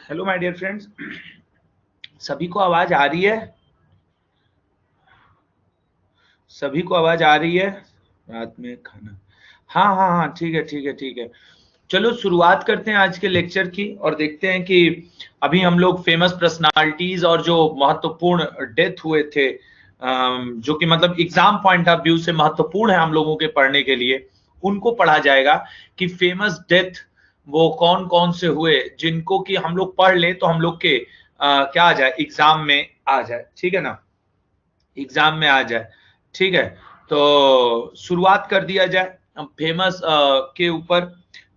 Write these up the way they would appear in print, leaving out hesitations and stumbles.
Hello my dear friends, सभी को आवाज आ रही है? सभी को आवाज आ रही है? रात में खाना, हाँ हाँ हाँ, ठीक है ठीक है ठीक है। चलो शुरुआत करते हैं आज के लेक्चर की और देखते हैं कि अभी हम लोग फेमस पर्सनालिटीज और जो महत्वपूर्ण डेथ हुए थे, जो कि मतलब एग्जाम पॉइंट ऑफ व्यू से महत्वपूर्ण है हम लोगों के पढ़ने के लिए, उनको पढ़ा जाएगा कि फेमस डेथ वो कौन कौन से हुए जिनको कि हम लोग पढ़ लें तो हम लोग के क्या आ जाए, एग्जाम में आ जाए। ठीक है ना, एग्जाम में आ जाए। ठीक है, तो शुरुआत कर दिया जाए फेमस के ऊपर।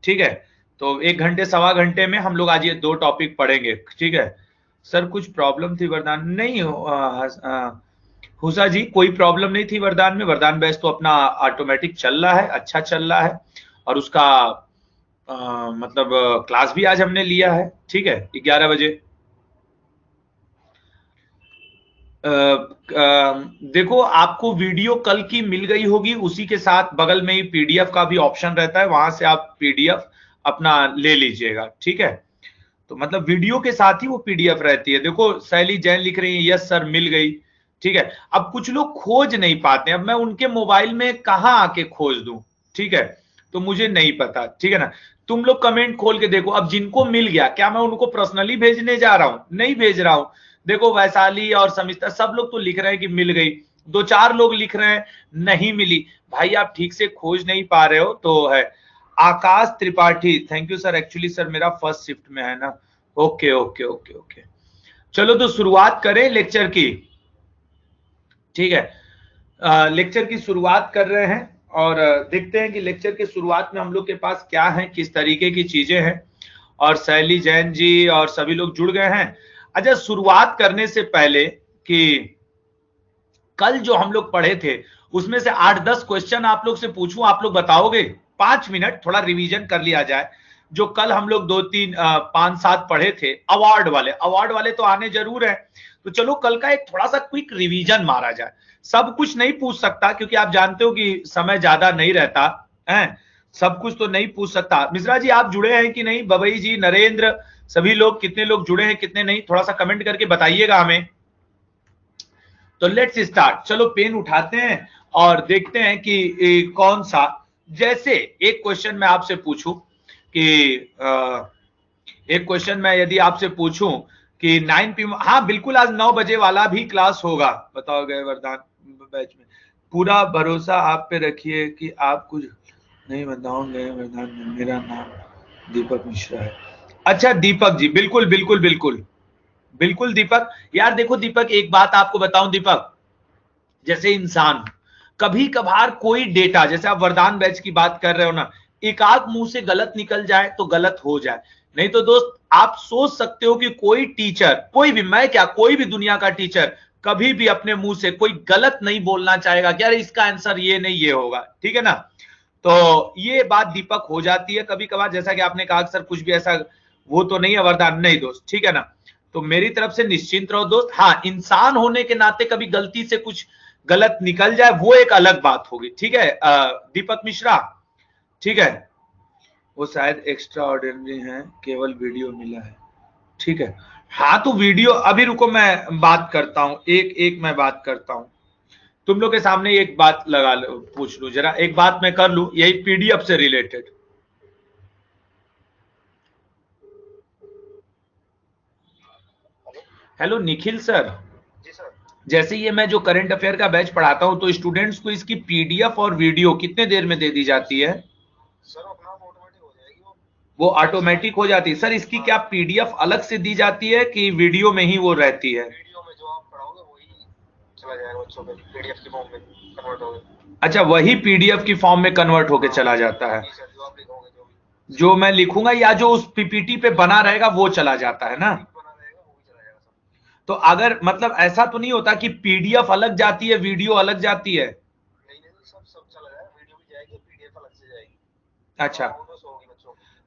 ठीक है, तो 1 घंटे सवा घंटे में हम लोग आज ये 2 टॉपिक पढ़ेंगे। ठीक है सर, कुछ प्रॉब्लम थी वरदान? नहीं हुसा जी, कोई प्रॉब्लम नहीं थी वरदान में। वरदान बैच तो अपना ऑटोमेटिक चल रहा है, अच्छा चल रहा है। और उसका मतलब क्लास भी आज हमने लिया है। ठीक है, 11 बजे। देखो, आपको वीडियो कल की मिल गई होगी, उसी के साथ बगल में ही पीडीएफ का भी ऑप्शन रहता है, वहां से आप पीडीएफ अपना ले लीजिएगा। ठीक है, तो मतलब वीडियो के साथ ही वो पीडीएफ रहती है। देखो शैली जैन लिख रही है, यस सर मिल गई। ठीक है, अब कुछ लोग खोज नहीं पाते, अब मैं उनके मोबाइल में कहां आके खोज दूं? ठीक है, तो मुझे नहीं पता। ठीक है ना, तुम लोग कमेंट खोल के देखो। अब जिनको मिल गया, क्या मैं उनको पर्सनली भेजने जा रहा हूं? नहीं भेज रहा हूं। देखो वैशाली और समिता सब लोग तो लिख रहे हैं कि मिल गई, 2-4 लोग लिख रहे हैं नहीं मिली। भाई आप ठीक से खोज नहीं पा रहे हो तो है। Akash Tripathi, thank you sir. Actually sir मेरा फर्स्ट शिफ्ट में है ना। ओके ओके ओके ओके, चलो तो शुरुआत करें लेक्चर की। ठीक है, लेक्चर की शुरुआत कर रहे हैं और देखते हैं कि लेक्चर की शुरुआत में हम लोग के पास क्या है, किस तरीके की चीजें हैं। और शैली जैन जी और सभी लोग जुड़ गए हैं। अच्छा, शुरुआत करने से पहले कि कल जो हम लोग पढ़े थे उसमें से 8-10 क्वेश्चन आप लोग से पूछूं, आप लोग बताओगे? 5 मिनट थोड़ा रिवीजन कर लिया जाए। जो कल हम लोग 2-3-5-7 पढ़े थे अवार्ड वाले तो आने जरूर है। तो चलो कल का एक थोड़ा सा क्विक रिवीजन मारा जाए। सब कुछ नहीं पूछ सकता क्योंकि आप जानते हो कि समय ज्यादा नहीं रहता है। सब कुछ तो नहीं पूछ सकता। मिश्रा जी आप जुड़े हैं कि नहीं? बबई जी, नरेंद्र, सभी लोग कितने लोग जुड़े हैं कितने नहीं, थोड़ा सा कमेंट करके बताइएगा हमें। तो लेट्स स्टार्ट। चलो पेन उठाते हैं और देखते हैं कि कौन सा, जैसे एक क्वेश्चन मैं आपसे पूछूं कि एक क्वेश्चन मैं यदि आपसे पूछूं कि 9 PM, हाँ बिल्कुल आज 9 बजे वाला भी क्लास होगा। बताओ गए वरदान बैच में, पूरा भरोसा आप पे रखिए कि आप कुछ नहीं बताओगे वरदान में। मेरा नाम दीपक मिश्रा है। अच्छा दीपक जी, बिल्कुल बिल्कुल बिल्कुल बिल्कुल दीपक। यार देखो दीपक, एक बात आपको बताऊं दीपक, जैसे इंसान कभी कभार कोई डेटा, जैसे आप वरदान बैच की बात कर रहे हो ना, एक आध मुंह से गलत निकल जाए तो गलत हो जाए। नहीं तो दोस्त आप सोच सकते हो कि कोई टीचर, कोई भी, मैं क्या कोई भी दुनिया का टीचर कभी भी अपने मुंह से कोई गलत नहीं बोलना चाहेगा कि यार इसका आंसर ये नहीं ये होगा। ठीक है ना, तो ये बात दीपक हो जाती है कभी कभार, जैसा कि आपने कहा सर कुछ भी ऐसा वो तो नहीं है वरदान, नहीं दोस्त। ठीक है ना, तो मेरी तरफ से निश्चिंत रहो दोस्त। हाँ, इंसान होने के नाते कभी गलती से कुछ गलत निकल जाए वो एक अलग बात होगी। ठीक है दीपक मिश्रा। ठीक है, वो शायद एक्स्ट्रा ऑर्डिनरी है, केवल वीडियो मिला है। ठीक है, हाँ तो वीडियो अभी रुको, मैं बात करता हूं, एक एक मैं बात करता हूं। तुम लोग के सामने एक बात लगा लो, पूछ लू जरा, एक बात मैं कर लू यही पीडीएफ से रिलेटेड। हेलो निखिल सर, जैसे ये मैं जो करंट अफेयर का बैच पढ़ाता हूं तो स्टूडेंट्स को इसकी पीडीएफ और वीडियो कितने देर में दे दी जाती है? वो ऑटोमेटिक हो जाती है सर। इसकी क्या पीडीएफ अलग से दी जाती है कि वीडियो में ही वो रहती है? अच्छा, वही पीडीएफ की फॉर्म में कन्वर्ट होके चला जाता है। जो मैं लिखूंगा या जो उस पीपीटी पे बना रहेगा वो चला जाता है ना? तो अगर मतलब ऐसा तो नहीं होता कि पीडीएफ अलग जाती है वीडियो अलग जाती है? अच्छा,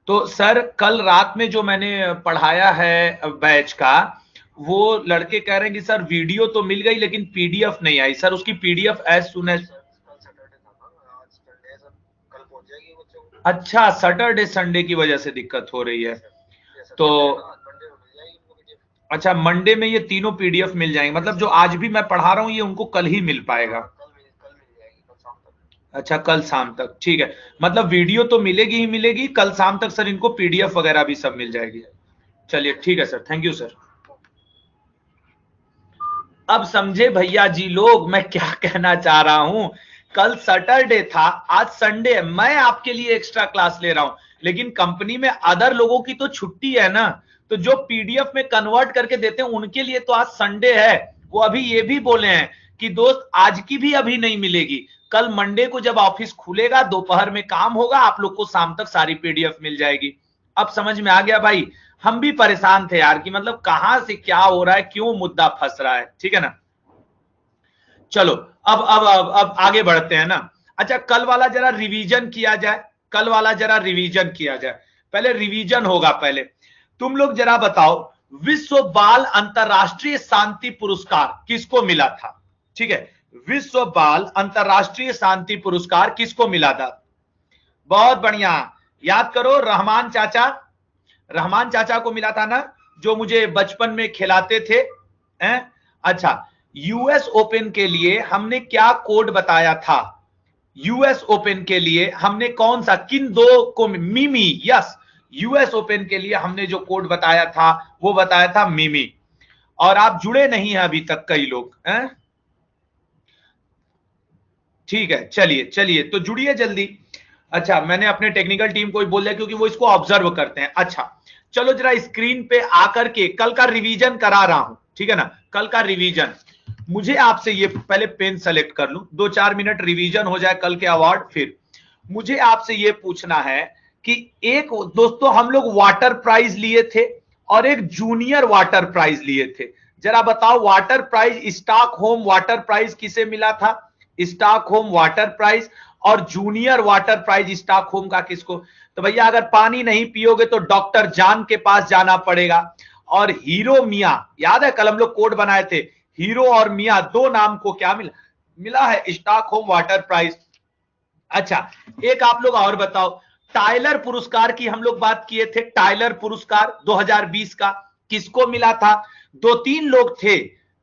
तो सर कल रात में जो मैंने पढ़ाया है बैच का, वो लड़के कह रहे हैं कि सर वीडियो तो मिल गई लेकिन पीडीएफ नहीं आई। सर उसकी पीडीएफ एज सुन एज, अच्छा सैटरडे संडे की वजह से दिक्कत हो रही है। तो अच्छा, मंडे में ये तीनों पीडीएफ मिल जाएंगे, मतलब जो आज भी मैं पढ़ा रहा हूं ये उनको कल ही मिल पाएगा। अच्छा, कल शाम तक, ठीक है। मतलब वीडियो तो मिलेगी ही मिलेगी, कल शाम तक सर इनको पीडीएफ वगैरह भी सब मिल जाएगी। चलिए ठीक है सर, थैंक यू सर। अब समझे भैया जी लोग मैं क्या कहना चाह रहा हूं। कल सैटरडे था, आज संडे है, मैं आपके लिए एक्स्ट्रा क्लास ले रहा हूं, लेकिन कंपनी में अदर लोगों की तो छुट्टी है ना, तो जो पीडीएफ में कन्वर्ट करके देते हैं उनके लिए तो आज संडे है। वो अभी ये भी बोले हैं कि दोस्त आज की भी अभी नहीं मिलेगी, कल मंडे को जब ऑफिस खुलेगा दोपहर में काम होगा, आप लोग को शाम तक सारी पीडीएफ मिल जाएगी। अब समझ में आ गया भाई। हम भी परेशान थे यार कि मतलब कहां से क्या हो रहा है, क्यों मुद्दा फंस रहा है, ठीक है ना। चलो अब आगे बढ़ते हैं ना। अच्छा, कल वाला जरा रिवीजन किया जाए, कल वाला जरा रिवीजन किया जाए। पहले रिवीजन होगा, पहले तुम लोग जरा बताओ, विश्व बाल अंतरराष्ट्रीय शांति पुरस्कार किसको मिला था? ठीक है, विश्व बाल अंतरराष्ट्रीय शांति पुरस्कार किसको मिला था? बहुत बढ़िया, याद करो, रहमान चाचा, रहमान चाचा को मिला था ना, जो मुझे बचपन में खिलाते थे हैं? अच्छा, यूएस ओपन के लिए हमने क्या कोड बताया था? यूएस ओपन के लिए हमने कौन सा, किन दो को? मिमी, यस, यूएस ओपन के लिए हमने जो कोड बताया था वो बताया था मिमी। और आप जुड़े नहीं हैं अभी तक कई लोग हैं, ठीक है, चलिए चलिए तो जुड़िए जल्दी। अच्छा, मैंने अपने टेक्निकल टीम को भी बोल दिया क्योंकि वो इसको ऑब्जर्व करते हैं। अच्छा, चलो जरा स्क्रीन पे आकर के कल का रिवीजन करा रहा हूं, ठीक है ना, कल का रिवीजन। मुझे आपसे ये, पहले पेन सेलेक्ट कर लूं, 2-4 मिनट रिवीजन हो जाए कल के अवार्ड, फिर मुझे आपसे ये पूछना है कि एक दोस्तों हम लोग वाटर प्राइज लिए थे और एक जूनियर वाटर प्राइज लिए थे। जरा बताओ, water prize Stockholm water prize किसे मिला था? Stockholm water prize. और junior water prize Stockholm का किसको? तो भैया अगर पानी नहीं पियोगे तो डॉक्टर जान के पास जाना पड़ेगा। और हीरो मिया, याद है कल हम लोग कोड बनाए थे, हीरो और मिया दो नाम को क्या मिला? मिला है स्टॉक होम वाटर प्राइज। अच्छा, एक आप लोग और बताओ, टाइलर पुरस्कार की हम लोग बात किए थे, टाइलर पुरस्कार 2020 का किसको मिला था? 2-3 लोग थे।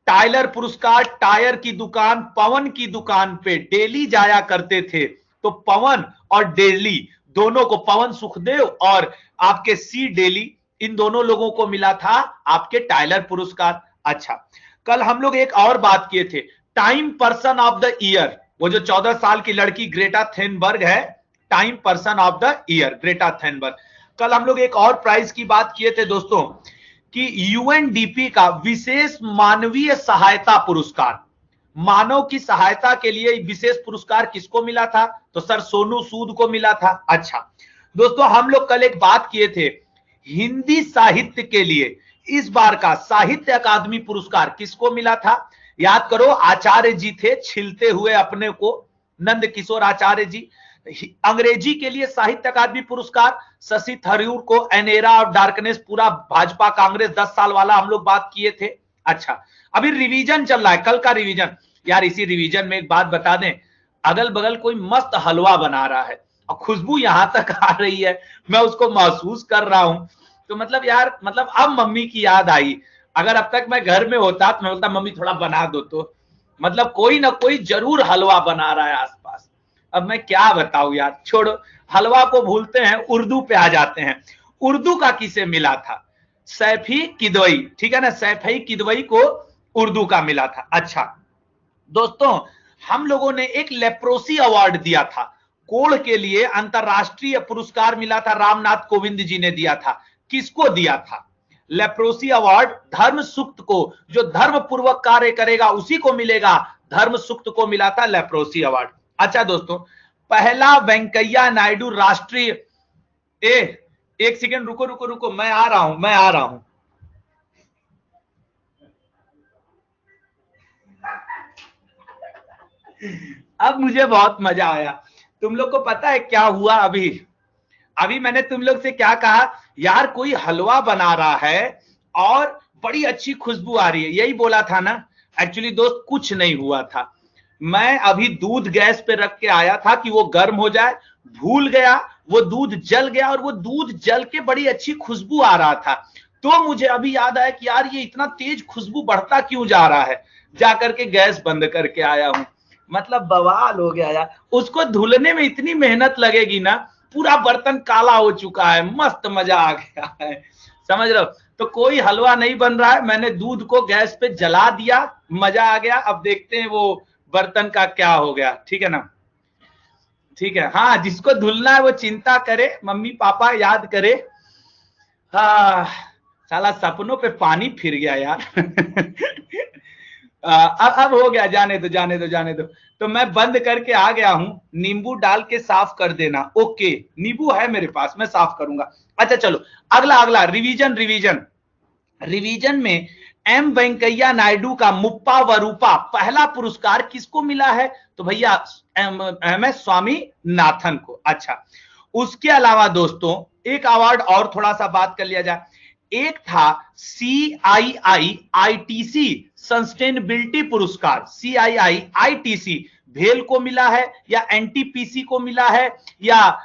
टाइलर पुरस्कार टायर की दुकान, पवन की दुकान पे डेली जाया करते थे, तो पवन और डेली दोनों को, पवन सुखदेव और आपके सी डेली, इन दोनों लोगों को मिला था आपके टाइलर पुरस्कार। अच्छा, कल हम लोग एक और बात किए थे, Time person of the year, वो जो 14 साल की लड़की ग्रेटा थेनबर्ग है, Time person of the year Greta Thunberg. कल हम लोग एक और प्राइज की बात किए थे दोस्तों कि यूएनडीपी का विशेष मानवीय सहायता पुरस्कार, मानव की सहायता के लिए विशेष पुरस्कार किसको मिला था? तो सर सोनू सूद को मिला था। अच्छा दोस्तों, हम लोग कल एक बात किए थे, हिंदी साहित्य के लिए इस बार का साहित्य अकादमी पुरस्कार किसको मिला था? याद करो, आचार्य जी थे, छिलते हुए अपने को, नंद किशोर आचार्य जी। अंग्रेजी के लिए साहित्य अकादमी पुरस्कार शशि थरूर को, एन एरा ऑफ डार्कनेस, पूरा भाजपा कांग्रेस 10 साल वाला हम लोग बात किए थे। अच्छा, अभी रिवीजन चल रहा है, कल का रिवीजन। यार इसी रिवीजन में एक बात बता दें, अगल बगल कोई मस्त हलवा बना रहा है और खुशबू यहां तक आ रही है, मैं उसको महसूस कर रहा हूं। तो मतलब यार, मतलब अब मम्मी की याद आई। अगर अब तक मैं घर में होता तो मैं बोलता मम्मी थोड़ा बना दो, तो मतलब कोई ना कोई जरूर हलवा बना रहा है आसपास। अब मैं क्या बताऊं यार, छोड़ो, हलवा को भूलते हैं, उर्दू पे आ जाते हैं। उर्दू का किसे मिला था? सैफी किदवई, ठीक है ना, सैफी किदवई को उर्दू का मिला था। अच्छा दोस्तों, हम लोगों ने एक लेप्रोसी अवार्ड दिया था, कोढ़ के लिए अंतरराष्ट्रीय पुरस्कार मिला था, रामनाथ कोविंद जी ने दिया था। किसको दिया था? लेप्रोसी अवार्ड धर्म सुक्त को, जो धर्म पूर्वक कार्य करेगा उसी को मिलेगा, धर्म सुक्त को मिला था लेप्रोसी अवार्ड। अच्छा दोस्तों, पहला वेंकैया नायडू राष्ट्रीय, एक सेकेंड रुको रुको रुको, मैं आ रहा हूं। अब मुझे बहुत मजा आया। तुम लोग को पता है क्या हुआ? अभी अभी मैंने तुम लोग से क्या कहा, यार कोई हलवा बना रहा है और बड़ी अच्छी खुशबू आ रही है, यही बोला था ना। एक्चुअली दोस्त कुछ नहीं हुआ था, मैं अभी दूध गैस पे रख के आया था कि वो गर्म हो जाए, भूल गया, वो दूध जल गया और वो दूध जल के बड़ी अच्छी खुशबू आ रहा था। तो मुझे अभी याद आया कि यार ये इतना तेज खुशबू बढ़ता क्यों जा रहा है, जाकर के गैस बंद करके आया हूं। मतलब बवाल हो गया यार, उसको धुलने में इतनी मेहनत लगेगी ना, पूरा बर्तन काला हो चुका है, मस्त मजा आ गया है, समझ रहे हो। तो कोई हलवा नहीं बन रहा है, मैंने दूध को गैस पे जला दिया, मजा आ गया। अब देखते हैं वो बर्तन का क्या हो गया, ठीक है ना। ठीक है, हाँ, जिसको धुलना है वो चिंता करे, मम्मी पापा याद करे। हाँ, साला सपनों पे पानी फिर गया यार। अब हो गया, जाने दो जाने दो जाने दो। तो मैं बंद करके आ गया हूं, नींबू डाल के साफ कर देना। ओके, नींबू है मेरे पास, मैं साफ करूंगा। अच्छा चलो, अगला अगला रिवीजन रिवीजन रिवीजन में एम वेंकैया नायडू का मुप्पा वरूपा पहला पुरस्कार किसको मिला है? तो भैया एम एस स्वामीनाथन को। अच्छा, उसके अलावा दोस्तों एक अवार्ड और थोड़ा सा बात कर लिया जाए। एक था CII-ITC सस्टेनेबिलिटी पुरस्कार, CII-ITC भेल को मिला है या एनटीपीसी को मिला है या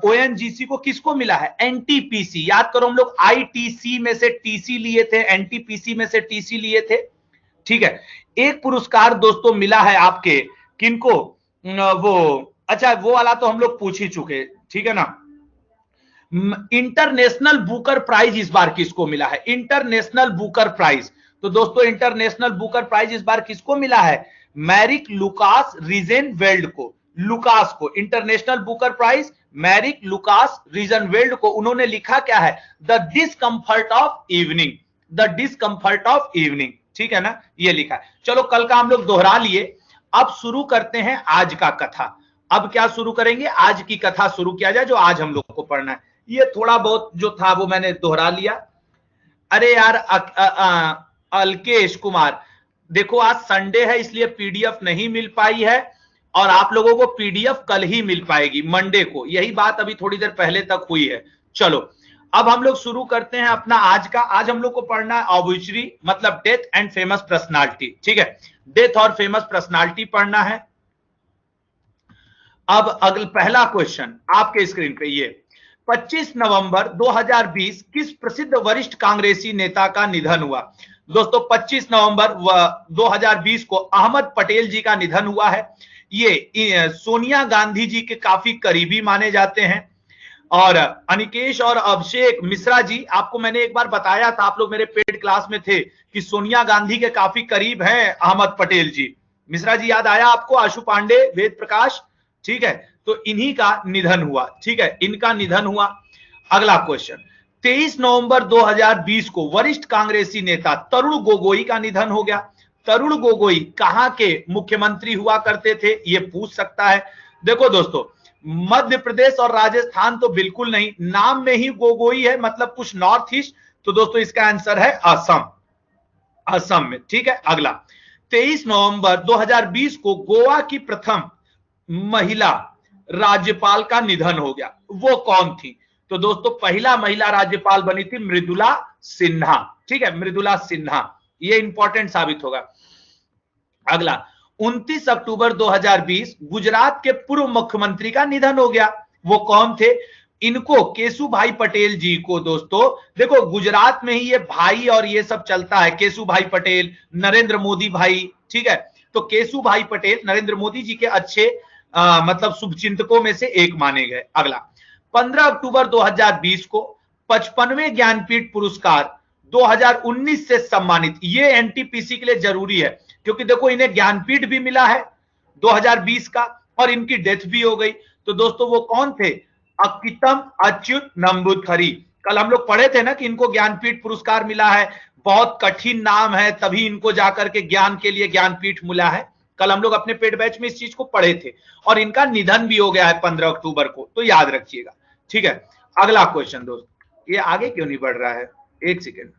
ओएनजीसी को, किसको मिला है? एनटीपीसी। याद करो, हम लोग आईटीसी में से टीसी लिए थे, एनटीपीसी में से टीसी लिए थे, ठीक है। एक पुरस्कार दोस्तों मिला है आपके, किनको? वो, अच्छा वो वाला तो हम लोग पूछ ही चुके, ठीक है ना। इंटरनेशनल बुकर प्राइज इस बार किसको मिला है? International Booker prize. तो दोस्तों इंटरनेशनल बुकर प्राइज इस बार किसको मिला है? मैरिक लुकास रिजेनवेल्ड को। लुकास को international Booker prize, Marieke Lucas Rijneveld को। उन्होंने लिखा क्या है? The discomfort of evening, the discomfort of evening, ठीक है ना, ये लिखा है। चलो कल का हम लोग दोहरा लिए, अब शुरू करते हैं आज का कथा। अब क्या शुरू करेंगे? आज की कथा शुरू किया जाए, जो आज हम लोग को पढ़ना है। ये थोड़ा बहुत जो था वो मैंने दोहरा लिया। अरे यार अलकेश कुमार, देखो आज संडे है इसलिए पीडीएफ नहीं मिल पाई है, और आप लोगों को पीडीएफ कल ही मिल पाएगी, मंडे को। यही बात अभी थोड़ी देर पहले तक हुई है। चलो अब हम लोग शुरू करते हैं अपना आज का। आज हम लोग को पढ़ना है ऑब्वियसली, मतलब डेथ एंड फेमस पर्सनालिटी, ठीक है। डेथ और फेमस पर्सनालिटी पढ़ना है। अब अगला पहला क्वेश्चन आपके स्क्रीन पे, ये 25 नवंबर 2020 किस प्रसिद्ध वरिष्ठ कांग्रेसी नेता का निधन हुआ? दोस्तों 25 नवंबर 2020 को अहमद पटेल जी का निधन हुआ है। ये सोनिया गांधी जी के काफी करीबी माने जाते हैं। और अनिकेश और अभिषेक मिश्रा जी, आपको मैंने एक बार बताया था, आप लोग मेरे पेड क्लास में थे, कि सोनिया गांधी के काफी करीब हैं अहमद पटेल जी। मिश्रा जी याद आया आपको? आशु पांडे, वेद प्रकाश, ठीक है। तो इन्हीं का निधन हुआ, ठीक है, इनका निधन हुआ। अगला क्वेश्चन, 23 नवंबर 2020 को वरिष्ठ कांग्रेसी नेता तरुण गोगोई का निधन हो गया। तरुण गोगोई कहां के मुख्यमंत्री हुआ करते थे? ये पूछ सकता है। देखो दोस्तों, मध्य प्रदेश और राजस्थान तो बिल्कुल नहीं, नाम में ही गोगोई है, मतलब कुछ नॉर्थ ईस्ट। तो दोस्तों इसका आंसर है असम, असम में, ठीक है। अगला, 23 नवंबर 2020 को गोवा की प्रथम महिला राज्यपाल का निधन हो गया। वो कौन थी? तो दोस्तों पहला महिला राज्यपाल बनी थी मृदुला सिन्हा, ठीक है, मृदुला सिन्हा। ये इंपॉर्टेंट साबित होगा। अगला, 29 अक्टूबर 2020 गुजरात के पूर्व मुख्यमंत्री का निधन हो गया। वो कौन थे? इनको केशुभाई पटेल जी को। दोस्तों देखो गुजरात में ही ये भाई और ये सब चलता है, केशुभाई पटेल, नरेंद्र मोदी भाई, ठीक है। तो केशुभाई पटेल नरेंद्र मोदी जी के अच्छे मतलब शुभचिंतकों में से एक माने गए। अगला, 15 अक्टूबर 2020 को 55वें ज्ञानपीठ पुरस्कार 2019 से सम्मानित। ये एनटीपीसी के लिए जरूरी है, क्योंकि देखो इन्हें ज्ञानपीठ भी मिला है 2020 का, और इनकी डेथ भी हो गई। तो दोस्तों वो कौन थे? अकितम अच्युत नंबूथरी। कल हम लोग पढ़े थे ना कि इनको ज्ञानपीठ पुरस्कार मिला है, बहुत कठिन नाम है, तभी इनको जाकर के ज्ञान के लिए ज्ञानपीठ मिला है। कल हम लोग अपने पेड बैच में इस चीज को पढ़े थे, और इनका निधन भी हो गया है 15 अक्टूबर को, तो याद रखिएगा, ठीक है। अगला क्वेश्चन दोस्त, ये आगे क्यों नहीं बढ़ रहा है? एक सेकेंड,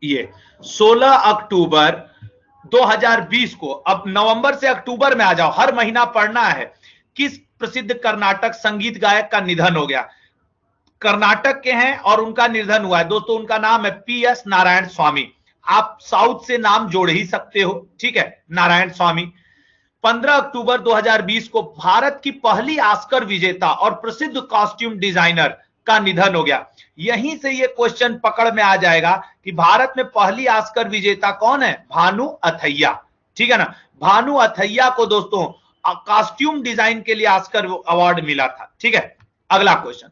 ये 16 अक्टूबर 2020 को, अब नवंबर से अक्टूबर में आ जाओ, हर महीना पढ़ना है। किस प्रसिद्ध कर्नाटक संगीत गायक का निधन हो गया? कर्नाटक के हैं और उनका निधन हुआ है दोस्तों, उनका नाम है PS नारायण स्वामी। आप साउथ से नाम जोड़ ही सकते हो, ठीक है, नारायण स्वामी। 15 अक्टूबर 2020 को भारत की पहली ऑस्कर विजेता और प्रसिद्ध कॉस्ट्यूम डिजाइनर का निधन हो गया। यहीं से ये क्वेश्चन पकड़ में आ जाएगा कि भारत में पहली ऑस्कर विजेता कौन है? भानु अथैया, ठीक है ना। भानु अथैया को दोस्तों कॉस्ट्यूम डिजाइन के लिए ऑस्कर अवार्ड मिला था, ठीक है। अगला क्वेश्चन,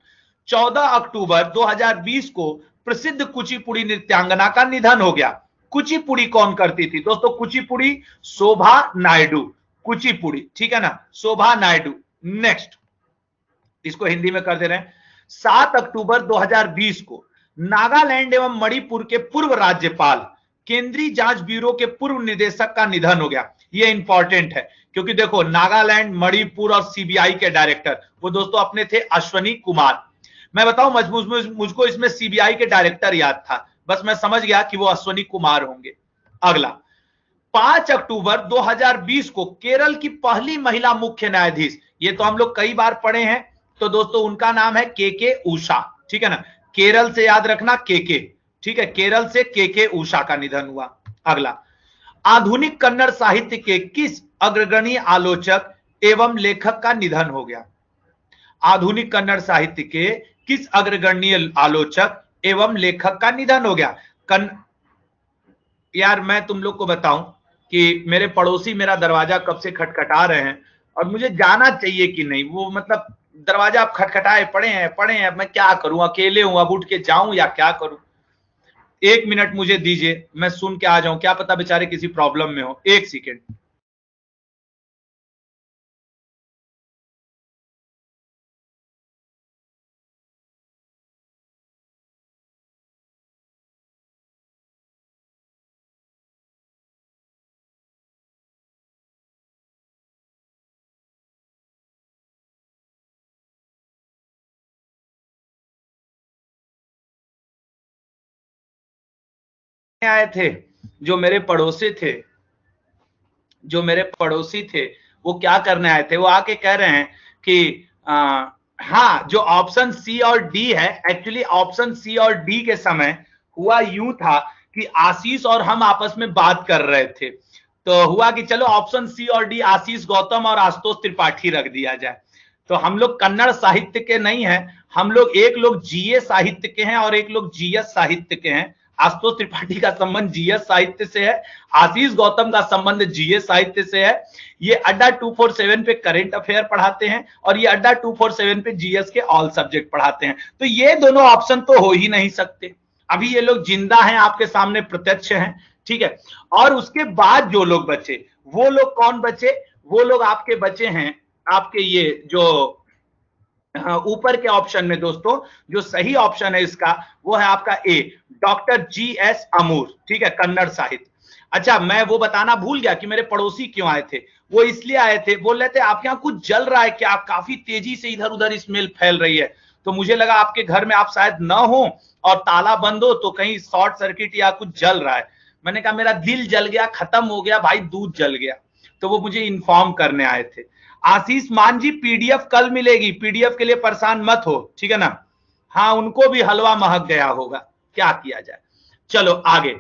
14 अक्टूबर 2020 को प्रसिद्ध कुचिपुड़ी नृत्यांगना का निधन हो गया। कुचिपुड़ी कौन करती थी दोस्तों? कुचिपुड़ी शोभा नायडू, कुचिपुड़ी, ठीक है ना, शोभा नायडू। नेक्स्ट, इसको हिंदी में कर दे रहे हैं। 7 अक्टूबर 2020 को नागालैंड एवं मणिपुर के पूर्व राज्यपाल, केंद्रीय जांच ब्यूरो के पूर्व निदेशक का निधन हो गया। यह इंपॉर्टेंट है क्योंकि देखो नागालैंड, मणिपुर और सीबीआई के डायरेक्टर वो दोस्तों अपने थे अश्वनी कुमार। मैं बताऊं मुझको इसमें सीबीआई के डायरेक्टर याद था, बस मैं समझ गया कि वो अश्वनी कुमार होंगे। अगला, 5 अक्टूबर 2020 को केरल की पहली महिला मुख्य न्यायाधीश, ये तो हम लोग कई बार पढ़े हैं, तो दोस्तों उनका नाम है के उषा, ठीक है ना। केरल से याद रखना के, ठीक है, केरल से के उषा का निधन हुआ। अगला, आधुनिक कन्नड़ साहित्य के किस अग्रगण्य आलोचक एवं लेखक का निधन हो गया? आधुनिक कन्नड़ साहित्य के किस अग्रगण्य आलोचक एवं लेखक का निधन हो गया? यार मैं तुम लोग को बताऊं कि मेरे पड़ोसी मेरा दरवाजा कब से खटखटा रहे हैं और मुझे जाना चाहिए कि नहीं, वो मतलब दरवाजा आप खटखटाए पड़े हैं, मैं क्या करूं, अकेले हूं, अब उठ के जाऊं या क्या करूं? 1 मिनट मुझे दीजिए, मैं सुन के आ जाऊं, क्या पता बेचारे किसी प्रॉब्लम में हो। 1 सेकेंड। आए थे जो मेरे पड़ोसी थे वो क्या करने आए थे, वो आके कह रहे हैं कि हाँ जो ऑप्शन सी और डी है, एक्चुअली ऑप्शन सी और डी के समय हुआ यूं था कि आशीष और हम आपस में बात कर रहे थे, तो हुआ कि चलो ऑप्शन सी और डी आशीष गौतम और आशुतोष त्रिपाठी रख दिया जाए। तो हम लोग कन्नड़ साहित्य के नहीं हैं, हम लोग एक लोग जीए साहित्य के हैं और एक लोग जीएस साहित्य के हैं। आशुतोष त्रिपाठी का संबंध जीएस साहित्य से है, आशीष गौतम का संबंध जीएस साहित्य से है। ये अड्डा 247 पे करंट अफेयर पढ़ाते हैं और ये अड्डा 247 पे जीएस के ऑल सब्जेक्ट पढ़ाते हैं। तो ये दोनों ऑप्शन तो हो ही नहीं सकते। अभी ये लोग जिंदा हैं, आपके सामने प्रत्यक्ष हैं, ठीक है। और उसके बाद जो लोग बचे वो लोग कौन बचे? वो लोग आपके बचे हैं, आपके ये जो ऊपर के ऑप्शन में दोस्तों जो सही ऑप्शन है इसका वो है आपका ए, डॉक्टर जीएस अमूर, ठीक है, कन्नड़ साहित्य। अच्छा, मैं वो बताना भूल गया कि मेरे पड़ोसी क्यों आए थे। वो इसलिए आए थे, बोल रहे थे आपके यहाँ कुछ जल रहा है क्या, काफी तेजी से इधर उधर स्मेल फैल रही है। तो मुझे लगा आपके घर में आप शायद ना हो और ताला बंद हो, तो कहीं शॉर्ट सर्किट या कुछ जल रहा है। मैंने कहा मेरा दिल जल गया, खत्म हो गया भाई, दूध जल गया। तो वो मुझे इन्फॉर्म करने आए थे। आशीष मान जी पीडीएफ कल मिलेगी, पीडीएफ के लिए परेशान मत हो, ठीक है ना। हाँ उनको भी हलवा महक गया होगा, क्या किया जाए। चलो आगे,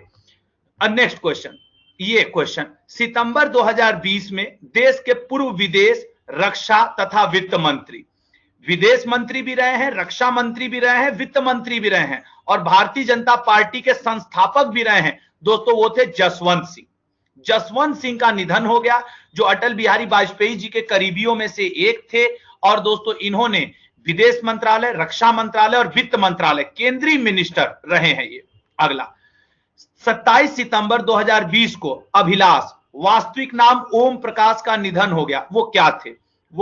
नेक्स्ट क्वेश्चन। ये क्वेश्चन, सितंबर 2020 में देश के पूर्व विदेश, रक्षा तथा वित्त मंत्री, विदेश मंत्री भी रहे हैं, रक्षा मंत्री भी रहे हैं, वित्त मंत्री भी रहे हैं और भारतीय जनता पार्टी के संस्थापक भी रहे हैं दोस्तों, वो थे जसवंत सिंह। जसवंत सिंह का निधन हो गया, जो अटल बिहारी वाजपेयी जी के करीबियों में से एक थे। और दोस्तों इन्होंने विदेश मंत्रालय, रक्षा मंत्रालय और वित्त मंत्रालय, केंद्रीय मिनिस्टर रहे हैं ये। अगला, 27 सितंबर 2020 को अभिलाष, वास्तविक नाम ओम प्रकाश का निधन हो गया। वो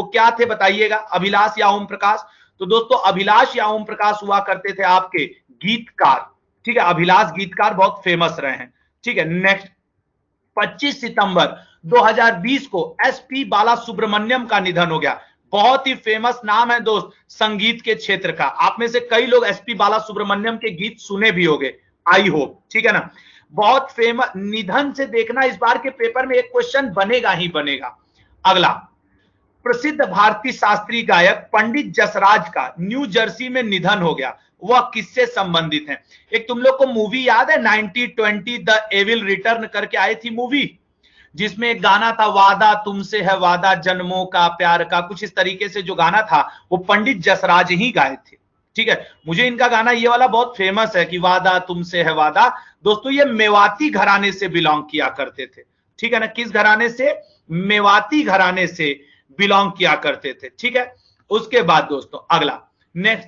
क्या थे बताइएगा, अभिलाष या ओम प्रकाश? तो दोस्तों अभिलाष या ओम प्रकाश हुआ करते थे आपके गीतकार, ठीक है, अभिलाष गीतकार बहुत फेमस रहे हैं, ठीक है। नेक्स्ट, 25 सितंबर 2020 को एसपी बालासुब्रमण्यम का निधन हो गया। बहुत ही फेमस नाम है दोस्त संगीत के क्षेत्र का, आप में से कई लोग एसपी बालासुब्रमण्यम के गीत सुने भी होंगे, आई होप, ठीक है ना। बहुत फेमस निधन से देखना, इस बार के पेपर में एक क्वेश्चन बनेगा ही बनेगा। अगला, प्रसिद्ध भारतीय शास्त्रीय गायक पंडित जसराज का न्यू जर्सी में निधन हो गया। वह किससे संबंधित है? एक तुम लोग को मूवी याद है 1920 द एविल रिटर्न करके आई थी मूवी, जिसमें एक गाना था, वादा तुमसे है वादा जन्मों का प्यार का, कुछ इस तरीके से जो गाना था वो पंडित जसराज ही गाए थे। ठीक है। मुझे इनका गाना ये वाला बहुत फेमस है कि वादा तुमसे है वादा। दोस्तों ये मेवाती घराने से बिलोंग किया करते थे, ठीक है ना। किस घराने से? मेवाती घराने से बिलोंग किया करते थे, ठीक है। उसके बाद दोस्तों अगला नेक्स्ट,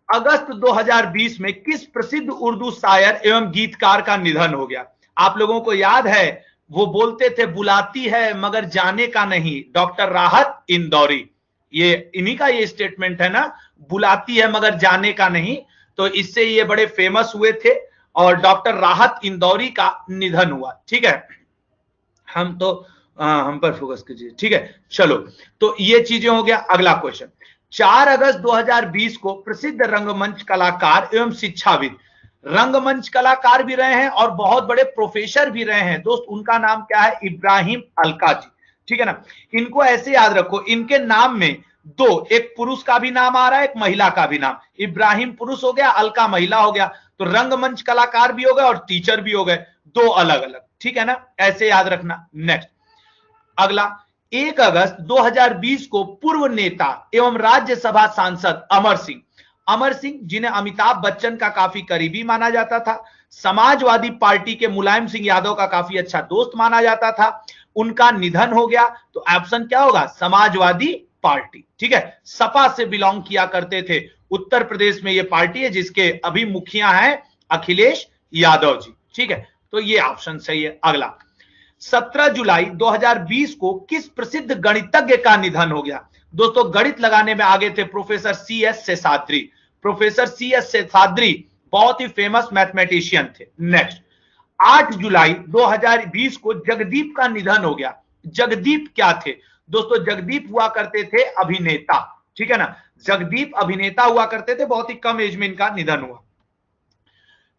अगस्त 2020 में किस प्रसिद्ध उर्दू शायर एवं गीतकार का निधन हो गया? आप लोगों को याद है, वो बोलते थे बुलाती है मगर जाने का नहीं, डॉक्टर राहत इंदौरी। ये इन्हीं का ये स्टेटमेंट है ना, बुलाती है मगर जाने का नहीं। तो इससे ये बड़े फेमस हुए थे और डॉक्टर राहत इंदौरी का निधन हुआ, ठीक है। हम पर फोकस कीजिए, ठीक है। चलो तो ये चीजें हो गया। अगला क्वेश्चन, 4 अगस्त 2020 को प्रसिद्ध रंगमंच कलाकार एवं शिक्षाविद, रंगमंच कलाकार भी रहे हैं और बहुत बड़े प्रोफेसर भी रहे हैं दोस्त, उनका नाम क्या है? इब्राहिम अलका जी, ठीक है ना। इनको ऐसे याद रखो, इनके नाम में दो, एक पुरुष का भी नाम आ रहा है, एक महिला का भी नाम। इब्राहिम पुरुष हो गया, अलका महिला हो गया, तो रंगमंच कलाकार भी हो गए और टीचर भी हो गए, दो अलग अलग, ठीक है ना, ऐसे याद रखना। नेक्स्ट अगला, 1 अगस्त 2020 को पूर्व नेता एवं राज्यसभा सांसद अमर सिंह जिन्हें अमिताभ बच्चन का काफी करीबी माना जाता था, समाजवादी पार्टी के मुलायम सिंह यादव का काफी अच्छा दोस्त माना जाता था, उनका निधन हो गया। तो ऑप्शन क्या होगा? समाजवादी पार्टी, ठीक है। सपा से बिलोंग किया करते थे। उत्तर प्रदेश में यह पार्टी है जिसके अभी मुखिया हैं अखिलेश यादव जी, ठीक है। तो ये ऑप्शन सही है। अगला, 17 जुलाई 2020 को किस प्रसिद्ध गणितज्ञ का निधन हो गया? दोस्तों गणित लगाने में आगे थे professor CS Seshadri. Professor CS Seshadri बहुत ही फेमस मैथमेटिशियन थे। नेक्स्ट, 8 जुलाई 2020 को जगदीप का निधन हो गया। जगदीप क्या थे? दोस्तों जगदीप हुआ करते थे अभिनेता, ठीक है ना। जगदीप अभिनेता हुआ करते थे, बहुत ही कम एज में इनका निधन हुआ।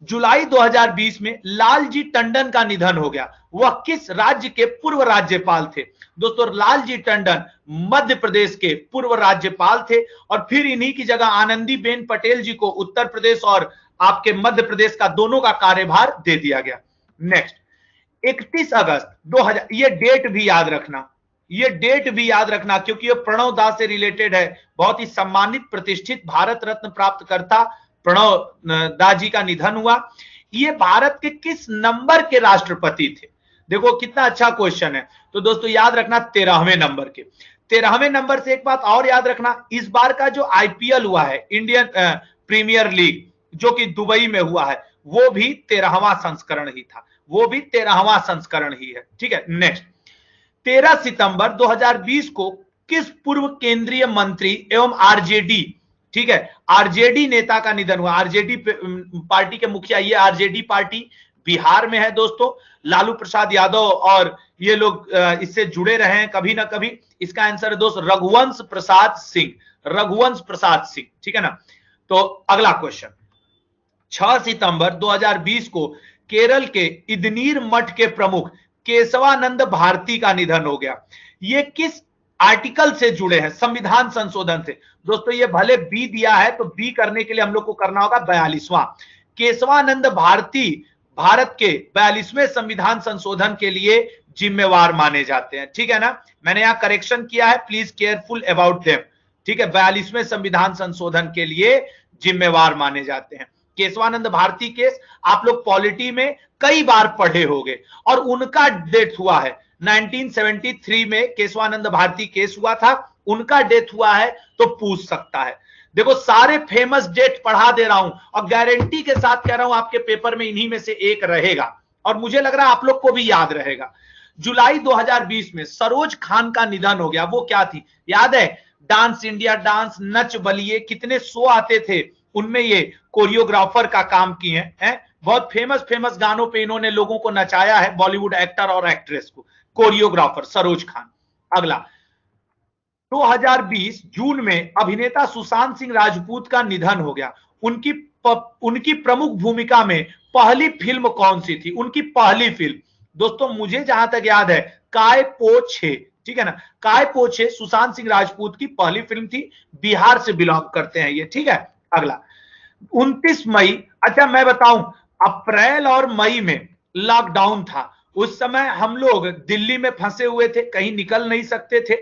जुलाई 2020 में लालजी टंडन का निधन हो गया। वह किस राज्य के पूर्व राज्यपाल थे? दोस्तों लालजी टंडन मध्य प्रदेश के पूर्व राज्यपाल थे और फिर इन्हीं की जगह आनंदीबेन पटेल जी को उत्तर प्रदेश और आपके मध्य प्रदेश का दोनों का कार्यभार दे दिया गया। नेक्स्ट, 31 अगस्त 2000, ये डेट भी याद रखना, ये डेट भी याद रखना क्योंकि ये प्रणव दास से रिलेटेड है। बहुत ही सम्मानित प्रतिष्ठित भारत रत्न प्राप्त करता प्रणव दास जी का निधन हुआ। ये भारत के किस नंबर के राष्ट्रपति थे? देखो कितना अच्छा क्वेश्चन है। तो दोस्तों याद रखना 13वें नंबर के। 13वें नंबर से एक बात और याद रखना, इस बार का जो IPL हुआ है, इंडियन प्रीमियर लीग, जो कि दुबई में हुआ है, वो भी 13वां संस्करण ही था, वो भी 13वां संस्करण ही है, ठीक है। नेक्स्ट, 13 सितंबर 2020 को किस पूर्व केंद्रीय मंत्री एवं RJD, ठीक है, RJD नेता का निधन हुआ? RJD पार्टी के मुखिया, ये RJD पार्टी बिहार में है दोस्तों। लालू प्रसाद यादव और ये लोग इससे जुड़े रहे हैं कभी ना कभी। इसका आंसर है दोस्त रघुवंश प्रसाद सिंह, रघुवंश प्रसाद सिंह, ठीक है ना। तो अगला क्वेश्चन, 6 सितंबर 2020 को केरल के इदनीर मठ के प्रमुख केशवानंद भारती का निधन हो गया। ये किस आर्टिकल से जुड़े हैं? संविधान संशोधन से। दोस्तों ये भले बी दिया है, तो बी करने के लिए हम लोग को करना होगा 42वां। केशवानंद भारती भारत के 42वें संविधान संशोधन के लिए जिम्मेवार माने जाते हैं, ठीक है ना। मैंने यहां करेक्शन किया है, प्लीज केयरफुल अबाउट देम, ठीक है। 42वें संविधान संशोधन के लिए जिम्मेवार माने जाते हैं। केशवानंद भारती केस आप लोग पॉलिटी में कई बार पढ़े होंगे और उनका डेथ हुआ है 1973 में। केशवानंद भारती केस हुआ था, उनका डेथ हुआ है, तो पूछ सकता है। देखो सारे फेमस डेट पढ़ा दे रहा हूं और गारंटी के साथ कह रहा हूं आपके पेपर में इन्हीं में से एक रहेगा और मुझे लग रहा है आप लोग को भी याद रहेगा। जुलाई 2020 में सरोज खान का निधन हो गया। वो क्या थी? याद है? Dance India dance, Nach Baliye, कितने शो आते थे, उनमें ये कोरियोग्राफर का काम किए हैं। बहुत फेमस गानों पे इन्होंने लोगों को नचाया है, बॉलीवुड एक्टर और एक्ट्रेस को। कोरियोग्राफर सरोज खान। अगला, 2020 जून में अभिनेता सुशांत सिंह राजपूत का निधन हो गया। उनकी प्रमुख भूमिका में पहली फिल्म कौन सी थी? उनकी पहली फिल्म दोस्तों मुझे जहां तक याद है काय पो छे, ठीक है ना। काय पो छे सुशांत सिंह राजपूत की पहली फिल्म थी। बिहार से बिलोंग करते हैं ये, ठीक है। अगला, 29 मई, अच्छा मैं बताऊं, अप्रैल और मई में लॉकडाउन था। उस समय हम लोग दिल्ली में फंसे हुए थे, कहीं निकल नहीं सकते थे।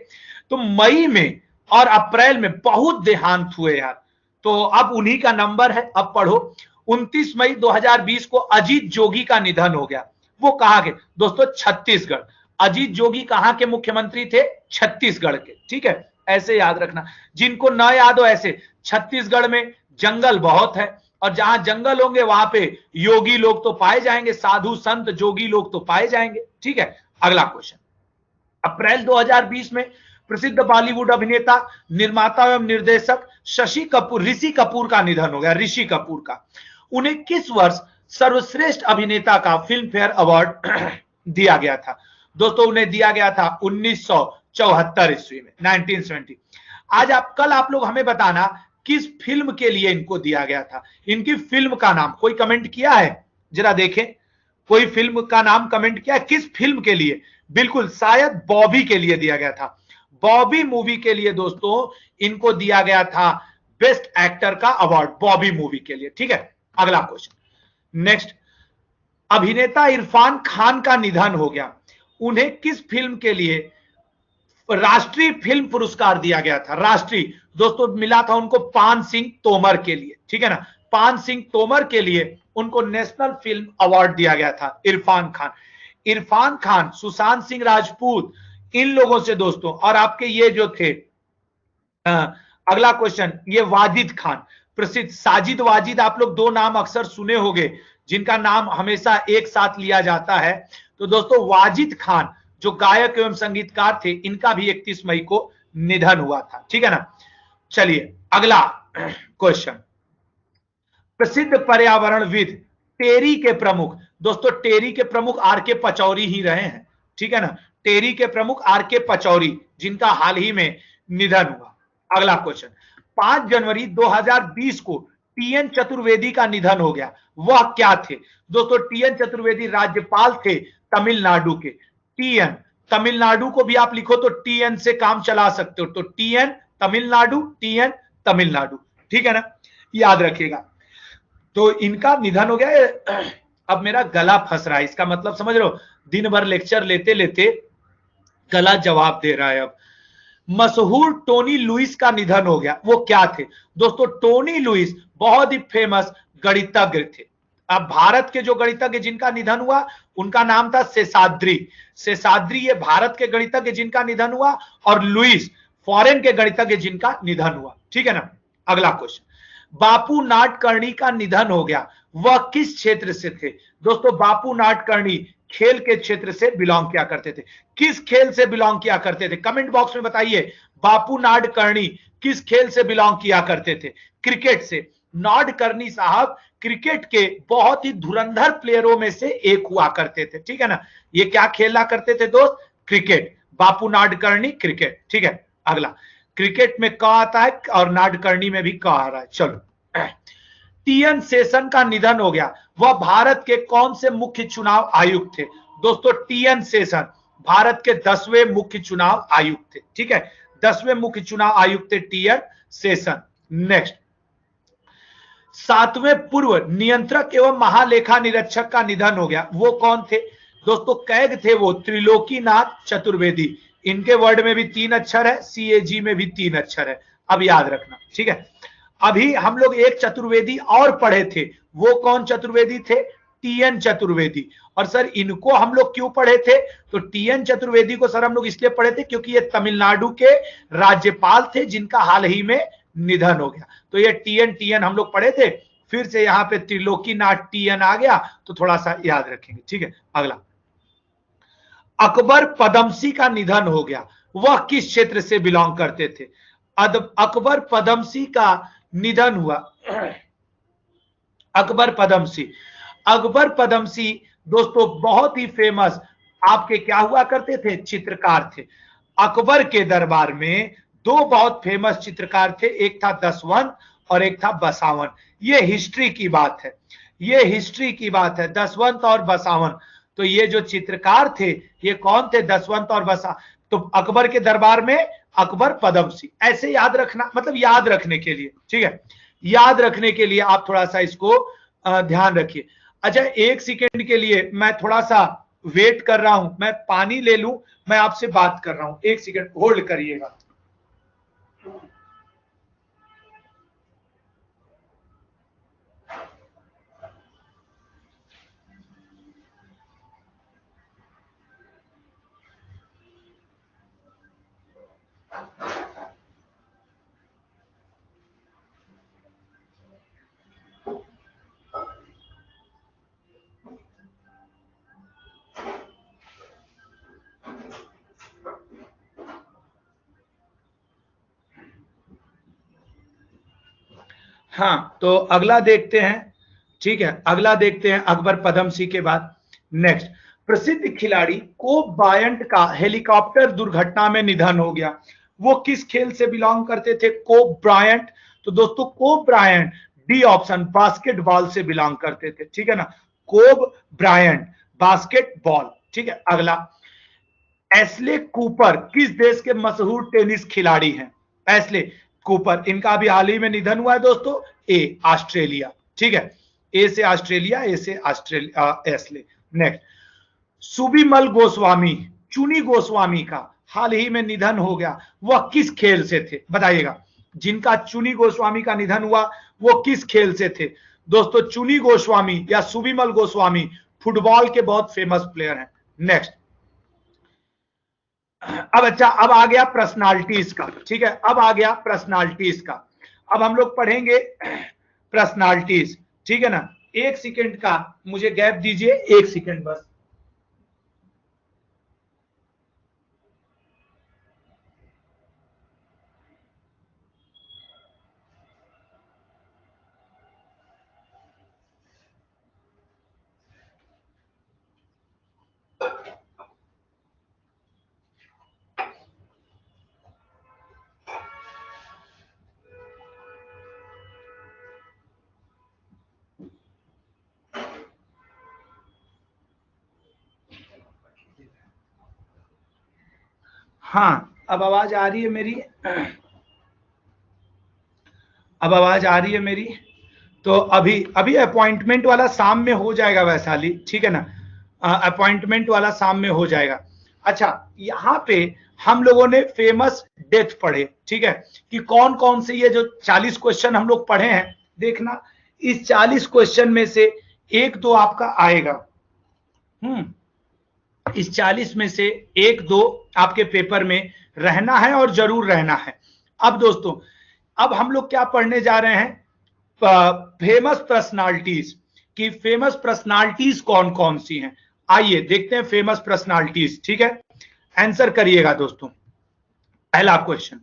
तो मई में और अप्रैल में बहुत देहांत हुए यार, तो अब उन्हीं का नंबर है, अब पढ़ो। 29 मई 2020 को अजीत जोगी का निधन हो गया। वो कहां के दोस्तों? छत्तीसगढ़। अजीत जोगी कहां के मुख्यमंत्री थे? छत्तीसगढ़ के, ठीक है, ऐसे याद रखना। जिनको न याद हो ऐसे, छत्तीसगढ़ में जंगल बहुत है, और जहां जंगल होंगे वहां पे योगी लोग तो पाए जाएंगे, साधु संत जोगी लोग तो पाए जाएंगे, ठीक है। अगला क्वेश्चन, अप्रैल 2020 में प्रसिद्ध बॉलीवुड अभिनेता, निर्माता एवं निर्देशक शशि कपूर, ऋषि कपूर का निधन हो गया। ऋषि कपूर का, उन्हें किस वर्ष सर्वश्रेष्ठ अभिनेता का फिल्म फेयर अवार्ड दिया गया था? दोस्तों उन्हें दिया गया था 1974 ईस्वी में, 1970। आज कल आप लोग हमें बताना किस फिल्म के लिए इनको दिया गया था। इनकी फिल्म का नाम कोई कमेंट किया है? जरा देखें, कोई फिल्म का नाम कमेंट किया है? किस फिल्म के लिए? बिल्कुल, शायद बॉबी के लिए दिया गया था। बॉबी मूवी के लिए दोस्तों इनको दिया गया था बेस्ट एक्टर का अवार्ड, बॉबी मूवी के लिए, ठीक है। अगला क्वेश्चन, नेक्स्ट, अभिनेता इरफान खान का निधन हो गया। उन्हें किस फिल्म के लिए राष्ट्रीय फिल्म पुरस्कार दिया गया था? राष्ट्रीय दोस्तों मिला था उनको पान सिंह तोमर के लिए, ठीक है ना। पान सिंह तोमर के लिए उनको नेशनल फिल्म अवार्ड दिया गया था। इरफान खान, इरफान खान, सुशांत सिंह राजपूत, इन लोगों से दोस्तों, और आपके ये जो थे, अगला क्वेश्चन, ये वाजिद खान, प्रसिद्ध साजिद वाजिद, आप लोग दो नाम अक्सर सुने होंगे जिनका नाम हमेशा एक साथ लिया जाता है। तो दोस्तों वाजिद खान जो गायक एवं संगीतकार थे, इनका भी 31 मई को निधन हुआ था, ठीक है ना। चलिए अगला क्वेश्चन, प्रसिद्ध पर्यावरणविद टेरी के प्रमुख, दोस्तों टेरी के प्रमुख आर के पचौरी ही रहे हैं, ठीक है ना। टेरी के प्रमुख आर के पचौरी, जिनका हाल ही में निधन हुआ। अगला क्वेश्चन, 5 जनवरी 2020 को टीएन चतुर्वेदी का निधन हो गया। वह क्या थे? दोस्तों टीएन चतुर्वेदी राज्यपाल थे तमिलनाडु के। टीएन, तमिलनाडु को भी आप लिखो तो टीएन से काम चला सकते हो, तो टीएन तमिलनाडु, टीएन तमिलनाडु, ठीक है ना, याद रखिएगा। तो इनका निधन हो गया। अब मेरा गला फंस रहा है, इसका मतलब समझ रहे हो, दिन भर लेक्चर लेते लेते गला जवाब दे रहा है। अब मशहूर टोनी लुइस का निधन हो गया। वो क्या थे? दोस्तों टोनी लुइस बहुत ही फेमस गणितज्ञ थे। अब भारत के जो गणितज्ञ जिनका निधन हुआ उनका नाम था शेषाद्री। शेषाद्री ये भारत के गणितज्ञ जिनका निधन हुआ, और लुइस फॉरेन के गणितज्ञ जिनका निधन हुआ, ठीक है ना। अगला क्वेश्चन, बापू नाडकर्णी का निधन हो गया। वह किस क्षेत्र से थे? दोस्तों बापू नाडकर्णी खेल के क्षेत्र से बिलोंग किया करते थे। किस खेल से बिलोंग किया करते थे? कमेंट बॉक्स में बताइए, बापू नाडकर्णी किस खेल से बिलोंग किया करते थे? क्रिकेट से। नाडकर्णी साहब क्रिकेट के बहुत ही धुरंधर प्लेयरों में से एक हुआ करते थे, ठीक है ना। ये क्या खेला करते थे दोस्त? क्रिकेट। बापू नाडकर्णी क्रिकेट, ठीक है। अगला, क्रिकेट में क आता है और नाडकर्णी में भी क आ रहा है। चलो, टीएन शेषन का निधन हो गया। वह भारत के कौन से मुख्य चुनाव आयुक्त थे? दोस्तों टीएन शेषन भारत के 10वें मुख्य चुनाव आयुक्त थे, ठीक है। 10वें मुख्य चुनाव आयुक्त थे टीएन शेषन। नेक्स्ट, 7वें पूर्व नियंत्रक एवं महालेखा निरीक्षक का निधन हो गया। वो कौन थे? दोस्तों कैग थे वो, त्रिलोकीनाथ चतुर्वेदी। इनके वर्ड में भी 3 अक्षर है, सीएजी में भी 3 अक्षर है, अब याद रखना, ठीक है। अभी हम लोग एक चतुर्वेदी और पढ़े थे, वो कौन चतुर्वेदी थे? टीएन चतुर्वेदी। और सर इनको हम लोग क्यों पढ़े थे? तो टीएन चतुर्वेदी को सर हम लोग इसलिए पढ़े थे क्योंकि ये तमिलनाडु के राज्यपाल थे जिनका हाल ही में निधन हो गया। तो ये टीएन टीएन हम लोग पढ़े थे, फिर से यहाँ पे त्रिलोकीनाथ टीएन आ गया तो थोड़ा सा याद रखेंगे, ठीक है। अगला, अकबर पदमसी का निधन हो गया। वह किस क्षेत्र से बिलोंग करते थे? अकबर पदमसी का निधन हुआ। अकबर पदमसी, अकबर पदमसी दोस्तों बहुत ही फेमस आपके क्या हुआ करते थे? चित्रकार थे। अकबर के दरबार में 2 बहुत फेमस चित्रकार थे, एक था दसवंत और एक था बसावन। ये हिस्ट्री की बात है, ये हिस्ट्री की बात है, दसवंत और बसावन। तो ये जो चित्रकार थे ये कौन थे? दसवंत और बसा। तो अकबर के दरबार में अकबर पदमसी, ऐसे याद रखना, मतलब याद रखने के लिए, ठीक है, याद रखने के लिए आप थोड़ा सा इसको ध्यान रखिए। अच्छा 1 सेकेंड के लिए मैं थोड़ा सा वेट कर रहा हूं, मैं पानी ले लूं, मैं आपसे बात कर रहा हूं, 1 सेकेंड होल्ड करिएगा। हाँ, तो अगला देखते हैं। ठीक है, अगला देखते हैं अकबर पदमसी के बाद। नेक्स्ट, प्रसिद्ध खिलाड़ी कोब ब्रायंट का हेलीकॉप्टर दुर्घटना में निधन हो गया। वो किस खेल से बिलोंग करते थे? कोब ब्रायंट। तो दोस्तों कोब ब्रायंट, डी ऑप्शन, बास्केटबॉल से बिलोंग करते थे। ठीक है ना, कोब ब्रायंट बास्केटबॉल। ठीक है, अगला, एस्ले कूपर किस देश के मशहूर टेनिस खिलाड़ी हैं? एस्ले कूपर, इनका भी हाल ही में निधन हुआ है दोस्तों। A Australia. ठीक है, ए से ऑस्ट्रेलिया, ए से Australia, Astley. Next, Subimal Goswami, चुनी गोस्वामी का हाल ही में निधन हो गया। वह किस खेल से थे? बताइएगा, जिनका चुनी गोस्वामी का निधन हुआ वो किस खेल से थे? दोस्तों चुनी गोस्वामी या सुबिमल गोस्वामी फुटबॉल के बहुत फेमस प्लेयर हैं। नेक्स्ट, अब अच्छा, अब आ गया पर्सनालिटीज का। ठीक है, अब आ गया पर्सनालिटीज का। अब हम लोग पढ़ेंगे पर्सनालिटीज। ठीक है ना, एक सेकंड का मुझे गैप दीजिए, एक सेकंड बस। हाँ, अब आवाज आ रही है मेरी? अब आवाज आ रही है मेरी? तो अभी अभी अपॉइंटमेंट वाला शाम में हो जाएगा वैशाली। ठीक है ना, अपॉइंटमेंट वाला शाम में हो जाएगा। अच्छा, यहाँ पे हम लोगों ने फेमस डेथ पढ़े। ठीक है, कि कौन कौन से ये जो 40 क्वेश्चन हम लोग पढ़े हैं, देखना इस 40 क्वेश्चन में से एक दो आपका आएगा। इस 40 में से एक दो आपके पेपर में रहना है और जरूर रहना है। अब दोस्तों, अब हम लोग क्या पढ़ने जा रहे हैं? फेमस पर्सनालिटीज की फेमस पर्सनालिटीज कौन कौन सी हैं, आइए देखते हैं फेमस पर्सनालिटीज। ठीक है, आंसर करिएगा दोस्तों। पहला क्वेश्चन,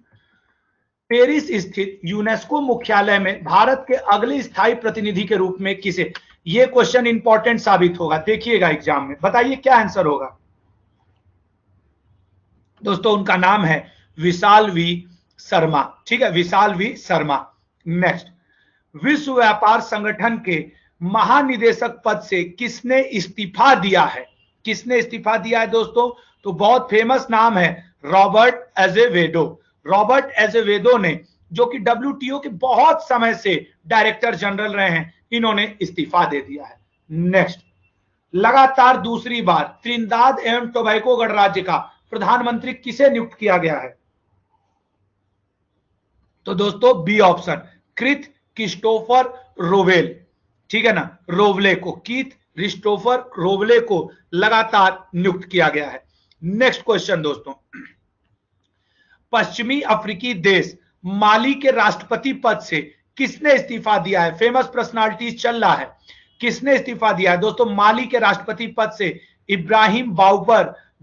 पेरिस स्थित यूनेस्को मुख्यालय में भारत के अगले स्थायी प्रतिनिधि के रूप में किसे? ये क्वेश्चन इंपॉर्टेंट साबित होगा, देखिएगा एग्जाम में। बताइए क्या आंसर होगा दोस्तों? उनका नाम है विशाल वी शर्मा। ठीक है, विशाल वी शर्मा। नेक्स्ट, विश्व व्यापार संगठन के महानिदेशक पद से किसने इस्तीफा दिया है? किसने इस्तीफा दिया है दोस्तों? तो बहुत फेमस नाम है, रॉबर्ट एजेवेडो। रॉबर्ट एजेवेडो ने, जो कि WTO के बहुत समय से डायरेक्टर जनरल रहे हैं, इन्होंने इस्तीफा दे दिया है। नेक्स्ट, लगातार दूसरी बार त्रिनिदाद एवं टोबैगो गणराज्य का प्रधानमंत्री किसे नियुक्त किया गया है? तो दोस्तों बी ऑप्शन, क्रिथ क्रिस्टोफर रोवेल। ठीक है ना, रोवले को, कीथ क्रिस्टोफर रोवले को लगातार नियुक्त किया गया है। नेक्स्ट क्वेश्चन दोस्तों, पश्चिमी अफ्रीकी देश माली के राष्ट्रपति पद से किसने इस्तीफा दिया है? फेमस पर्सनालिटीज चल रहा है, किसने इस्तीफा दिया है दोस्तों? माली के राष्ट्रपति पद से इब्राहिम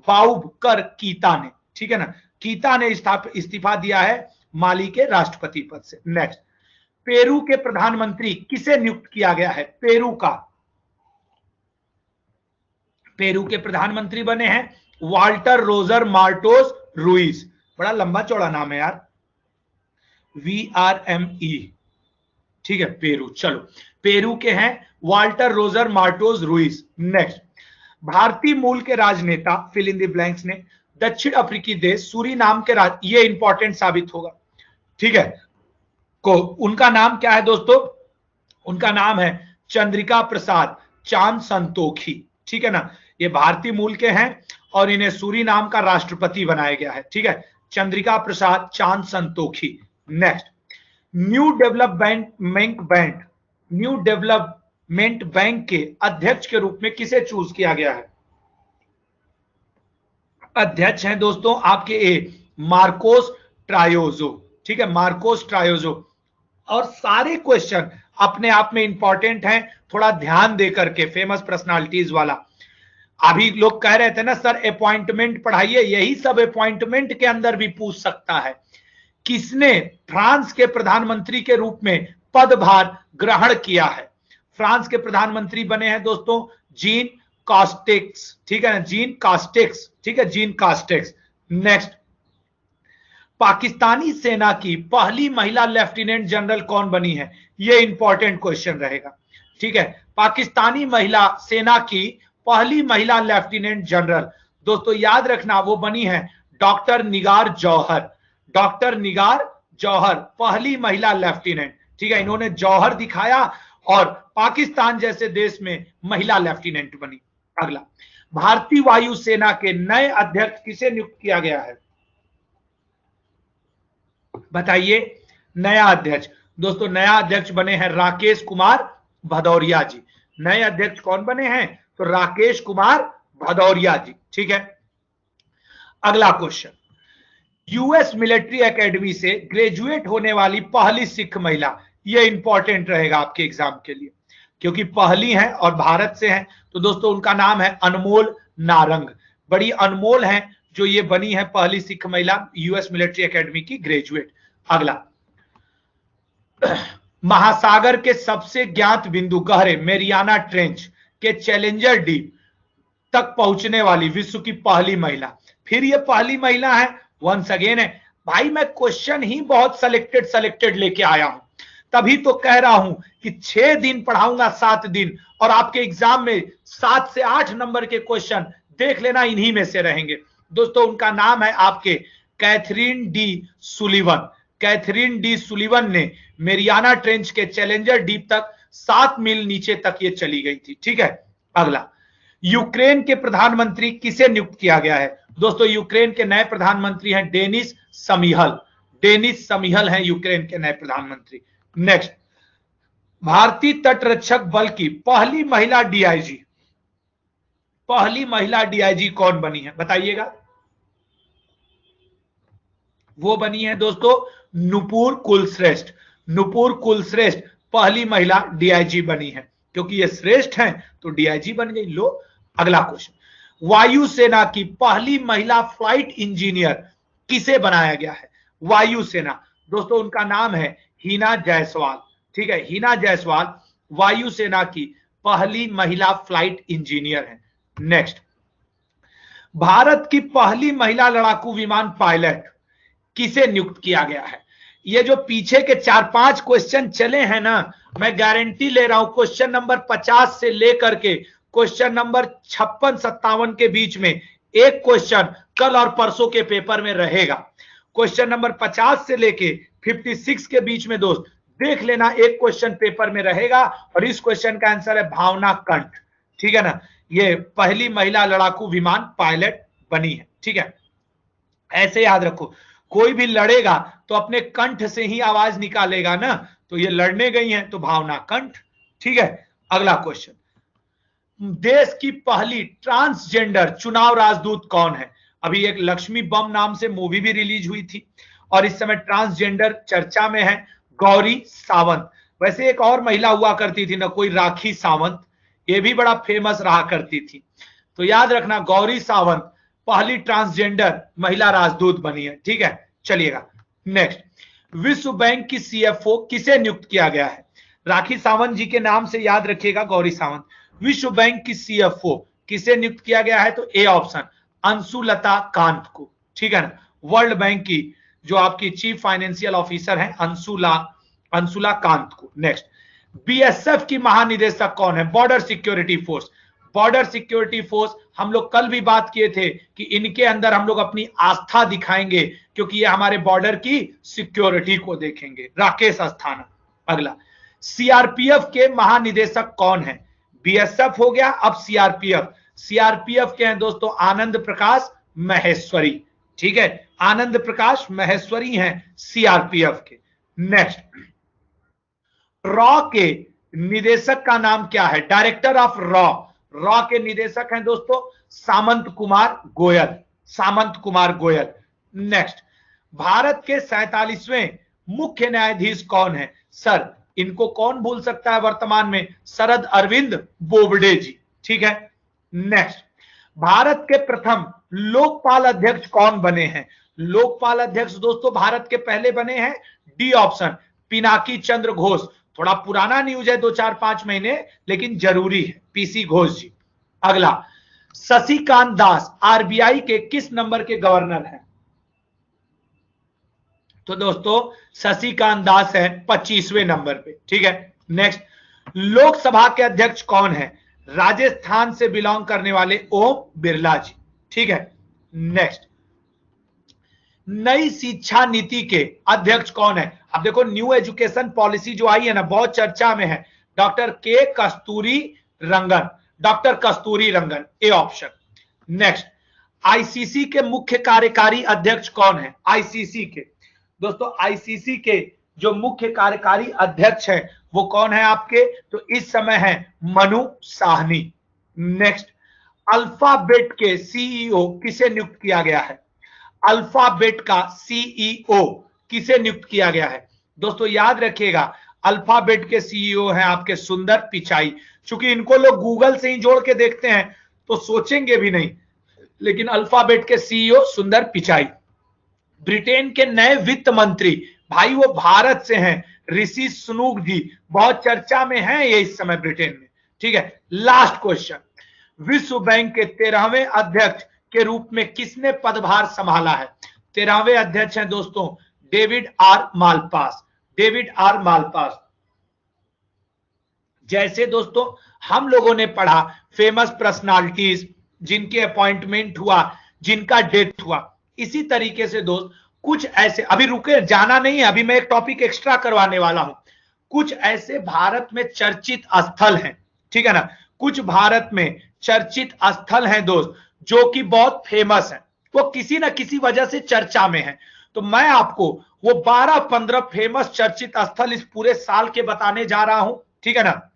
बाउबकर कीता ने। ठीक है ना, कीता ने इस्तीफा दिया है माली के राष्ट्रपति पद से। नेक्स्ट, पेरू के प्रधानमंत्री किसे नियुक्त किया गया है? पेरू का, पेरू के प्रधानमंत्री बने हैं वाल्टर रोजर मार्टोस रुइस। बड़ा लंबा चौड़ा नाम है यार, VRME। ठीक है, पेरू। चलो, पेरू के हैं Walter Roger Martos Ruiz. Next, भारतीय मूल के राजनेता फिल इन द ब्लैंक्स ने दक्षिण अफ्रीकी देश सूरीनाम के ये इंपॉर्टेंट साबित होगा। ठीक है, को उनका नाम क्या है दोस्तों? उनका नाम है चंद्रिका प्रसाद चांद संतोखी। ठीक है ना, ये भारतीय मूल के हैं और इन्हें सूरीनाम का राष्ट्रपति बनाया गया है। ठीक है, चंद्रिका प्रसाद चांद Santokhi. Next, new development bank के अध्यक्ष के रूप में किसे चूज किया गया है? अध्यक्ष हैं दोस्तों आपके ए मार्कोस ट्रायोजो। ठीक है, मार्कोस ट्रायोजो। और सारे क्वेश्चन अपने आप में इंपॉर्टेंट हैं, थोड़ा ध्यान दे करके, फेमस पर्सनालिटीज वाला। अभी लोग कह रहे थे ना सर अपॉइंटमेंट पढ़ाइए, यही सब अपॉइंटमेंट के अंदर भी पूछ सकता है। किसने फ्रांस के प्रधानमंत्री के रूप में पदभार ग्रहण किया है। फ्रांस के प्रधानमंत्री बने हैं दोस्तों जीन कास्टेक्स, ठीक है ना, जीन कास्टेक्स, ठीक है, जीन कास्टेक्स। नेक्स्ट, पाकिस्तानी सेना की पहली महिला लेफ्टिनेंट जनरल कौन बनी है? यह इंपॉर्टेंट क्वेश्चन रहेगा, ठीक है। पाकिस्तानी महिला सेना की पहली महिला लेफ्टिनेंट जनरल दोस्तों याद रखना वो बनी है डॉक्टर निगार जौहर। डॉक्टर निगार जौहर पहली महिला लेफ्टिनेंट, ठीक है। इन्होंने जौहर दिखाया और पाकिस्तान जैसे देश में महिला लेफ्टिनेंट बनी। अगला, भारतीय वायुसेना के नए अध्यक्ष किसे नियुक्त किया गया है? बताइए, नया अध्यक्ष दोस्तों, नया अध्यक्ष बने हैं राकेश कुमार भदौरिया जी। नए अध्यक्ष कौन बने हैं? तो राकेश कुमार भदौरिया जी, ठीक है। अगला क्वेश्चन, यूएस मिलिट्री एकेडमी से ग्रेजुएट होने वाली पहली सिख महिला, यह इंपॉर्टेंट रहेगा आपके एग्जाम के लिए क्योंकि पहली है और भारत से है। तो दोस्तों उनका नाम है अनमोल नारंग। बड़ी अनमोल है जो ये बनी है पहली सिख महिला यूएस मिलिट्री एकेडमी की ग्रेजुएट। अगला, महासागर के सबसे ज्ञात बिंदु गहरे मेरियाना ट्रेंच के चैलेंजर डीप तक पहुंचने वाली विश्व की पहली महिला। फिर ये पहली महिला है, वंस अगेन है। भाई मैं क्वेश्चन ही बहुत सेलेक्टेड लेके आया हूं, तभी तो कह रहा हूं कि 6 दिन पढ़ाऊंगा 7 दिन और आपके एग्जाम में 7 से 8 नंबर के क्वेश्चन देख लेना इन्हीं में से रहेंगे। दोस्तों उनका नाम है आपके Kathryn D Sullivan. Kathryn D Sullivan ने मेरियाना ट्रेंच के चैलेंजर डीप तक 7 मील नीचे तक ये चली गई थी, ठीक है। अगला, यूक्रेन के प्रधानमंत्री किसे नियुक्त किया गया है? दोस्तों यूक्रेन के नए प्रधानमंत्री हैं डेनिस शमिहल। डेनिस शमिहल हैं यूक्रेन के नए प्रधानमंत्री। नेक्स्ट, भारतीय तटरक्षक बल की पहली महिला डीआईजी, पहली महिला डीआईजी कौन बनी है? बताइएगा। वो बनी है दोस्तों नुपुर कुलश्रेष्ठ। नुपुर कुलश्रेष्ठ पहली महिला डीआईजी बनी है, क्योंकि ये श्रेष्ठ हैं तो डीआईजी बन गई। लो अगला क्वेश्चन, वायुसेना की पहली महिला फ्लाइट इंजीनियर किसे बनाया गया है? वायुसेना दोस्तों उनका नाम है हिना जायसवाल, ठीक है। हिना जायसवाल वायुसेना की पहली महिला फ्लाइट इंजीनियर है। नेक्स्ट, भारत की पहली महिला लड़ाकू विमान पायलट किसे नियुक्त किया गया है? ये जो पीछे के 4-5 क्वेश्चन चले हैं ना, मैं गारंटी ले रहा हूं क्वेश्चन नंबर 50 से लेकर के क्वेश्चन नंबर 56-57 के बीच में एक क्वेश्चन कल और परसों के पेपर में रहेगा। क्वेश्चन नंबर 50 से लेके 56 के बीच में दोस्त देख लेना एक क्वेश्चन पेपर में रहेगा और इस क्वेश्चन का आंसर है भावना कंठ, ठीक है ना। ये पहली महिला लड़ाकू विमान पायलट बनी है, ठीक है। ऐसे याद रखो, कोई भी लड़ेगा तो अपने कंठ से ही आवाज निकालेगा ना, तो ये लड़ने गई हैं तो भावना कंठ, ठीक है। अगला क्वेश्चन, देश की पहली ट्रांसजेंडर चुनाव राजदूत कौन है? अभी एक लक्ष्मी बम नाम से मूवी भी रिलीज हुई थी और इस समय ट्रांसजेंडर चर्चा में है, गौरी सावंत। वैसे एक और महिला हुआ करती थी ना, कोई राखी सावंत, ये भी बड़ा फेमस रहा करती थी। तो याद रखना गौरी सावंत पहली ट्रांसजेंडर महिला राजदूत बनी है, ठीक है। चलिएगा नेक्स्ट, विश्व बैंक की सीएफओ किसे नियुक्त किया गया है? राखी सावंत जी के नाम से याद रखिएगा गौरी सावंत। विश्व बैंक की सीएफओ किसे नियुक्त किया गया है? तो ए ऑप्शन अंशुलता कांत को, ठीक है ना। वर्ल्ड बैंक की जो आपकी चीफ फाइनेंशियल ऑफिसर हैं अंशुला कांत को। नेक्स्ट, बीएसएफ की महानिदेशक कौन है? Border security force. Border security force हम लोग कल भी बात किए थे कि इनके अंदर हम लोग अपनी आस्था दिखाएंगे क्योंकि ये हमारे बॉर्डर की सिक्योरिटी को देखेंगे। राकेश अस्थाना। अगला, सीआरपीएफ के महानिदेशक कौन है? बीएसएफ हो गया, अब सीआरपीएफ। सीआरपीएफ के हैं दोस्तों आनंद प्रकाश महेश्वरी, ठीक है। आनंद प्रकाश महेश्वरी हैं सीआरपीएफ के। नेक्स्ट, रॉ के निदेशक का नाम क्या है? डायरेक्टर ऑफ रॉ के निदेशक हैं दोस्तों सामंत कुमार गोयल। सामंत कुमार गोयल। नेक्स्ट, भारत के 47वें मुख्य न्यायाधीश कौन है? सर इनको कौन भूल सकता है वर्तमान में? शरद अरविंद बोबडे जी, ठीक है। नेक्स्ट, भारत के प्रथम लोकपाल अध्यक्ष कौन बने हैं? लोकपाल अध्यक्ष दोस्तों भारत के पहले बने हैं डी ऑप्शन पिनाकी चंद्र घोष। थोड़ा पुराना न्यूज है, 2-4-5 महीने, लेकिन जरूरी है। पीसी घोष जी। अगला, शशिकांत दास आरबीआई के किस नंबर के गवर्नर हैं? तो दोस्तों शशिकांत दास है 25वें नंबर पे। ठीक है। नेक्स्ट, लोकसभा के अध्यक्ष कौन है? राजस्थान से बिलोंग करने वाले ओम बिरला जी। ठीक है। नेक्स्ट, नई शिक्षा नीति के अध्यक्ष कौन है? अब देखो न्यू एजुकेशन पॉलिसी जो आई है ना, बहुत चर्चा में है, doctor K Kasturi Rangan, doctor Kasturi Rangan, A option. Next, ICC के मुख्य कार्यकारी अध्यक्ष कौन है? आईसीसी के दोस्तों, आईसीसी के जो मुख्य कार्यकारी अध्यक्ष है वो कौन है आपके? तो इस समय है मनु साहनी। नेक्स्ट, अल्फाबेट के सीईओ किसे नियुक्त किया गया है? अल्फाबेट का सीईओ किसे नियुक्त किया गया है? दोस्तों याद रखिएगा, अल्फाबेट के सीईओ हैं आपके सुंदर पिचाई। चूंकि इनको लोग गूगल से ही जोड़ के देखते हैं तो सोचेंगे भी नहीं, लेकिन अल्फाबेट के सीईओ सुंदर पिचाई। ब्रिटेन के नए वित्त मंत्री, भाई वो भारत से हैं, ऋषि सुनूक जी, बहुत चर्चा में हैं ये इस समय ब्रिटेन में। ठीक है। लास्ट क्वेश्चन, विश्व बैंक के 13वें अध्यक्ष के रूप में किसने पदभार संभाला है? 13वें अध्यक्ष हैं दोस्तों David R Malpass. David R Malpass. जैसे दोस्तों हम लोगों ने पढ़ा फेमस पर्सनालिटीज जिनके अपॉइंटमेंट हुआ, जिनका डेथ हुआ, इसी तरीके से दोस्त कुछ ऐसे, अभी रुके जाना नहीं है, अभी मैं एक टॉपिक एक्स्ट्रा करवाने वाला हूं। कुछ ऐसे भारत में चर्चित स्थल हैं, ठीक है ना, कुछ भारत में चर्चित स्थल हैं दोस्त जो कि बहुत फेमस हैं, वो किसी ना किसी वजह से चर्चा में है। तो मैं आपको वो 12-15 फेमस चर्चित स्थल इस पूरे साल के बताने जा रहा हूं, ठीक है ना,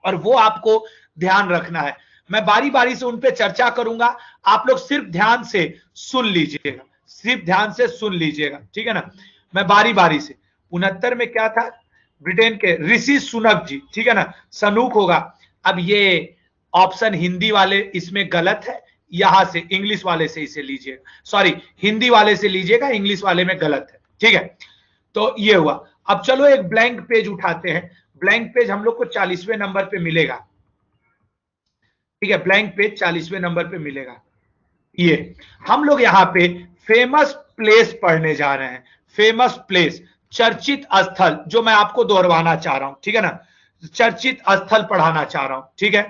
और वो आपको ध्यान रखना है। मैं बारी बारी से उन पे चर्चा करूंगा, आप लोग सिर्फ ध्यान से सुन लीजिएगा, सिर्फ ध्यान से सुन लीजिएगा, ठीक है ना। मैं बारी बारी से, 69 में क्या था? ब्रिटेन के ऋषि सुनक जी, ठीक है ना, सनूक होगा। अब ये ऑप्शन हिंदी वाले इसमें गलत है, यहां से इंग्लिश वाले से इसे लीजिएगा, सॉरी हिंदी वाले से लीजिएगा, इंग्लिश वाले में गलत है, ठीक है। तो ये हुआ। अब चलो एक ब्लैंक पेज उठाते हैं, ब्लैंक पेज हम लोग को 40वें नंबर पे मिलेगा, ठीक है, ब्लैंक पेज 40वें नंबर पे मिलेगा। ये हम लोग यहां पे फेमस प्लेस पढ़ने जा रहे हैं, फेमस प्लेस, चर्चित स्थल, जो मैं आपको दोहराना चाह रहा हूं, ठीक है ना, चर्चित स्थल पढ़ाना चाह रहा हूं, ठीक है।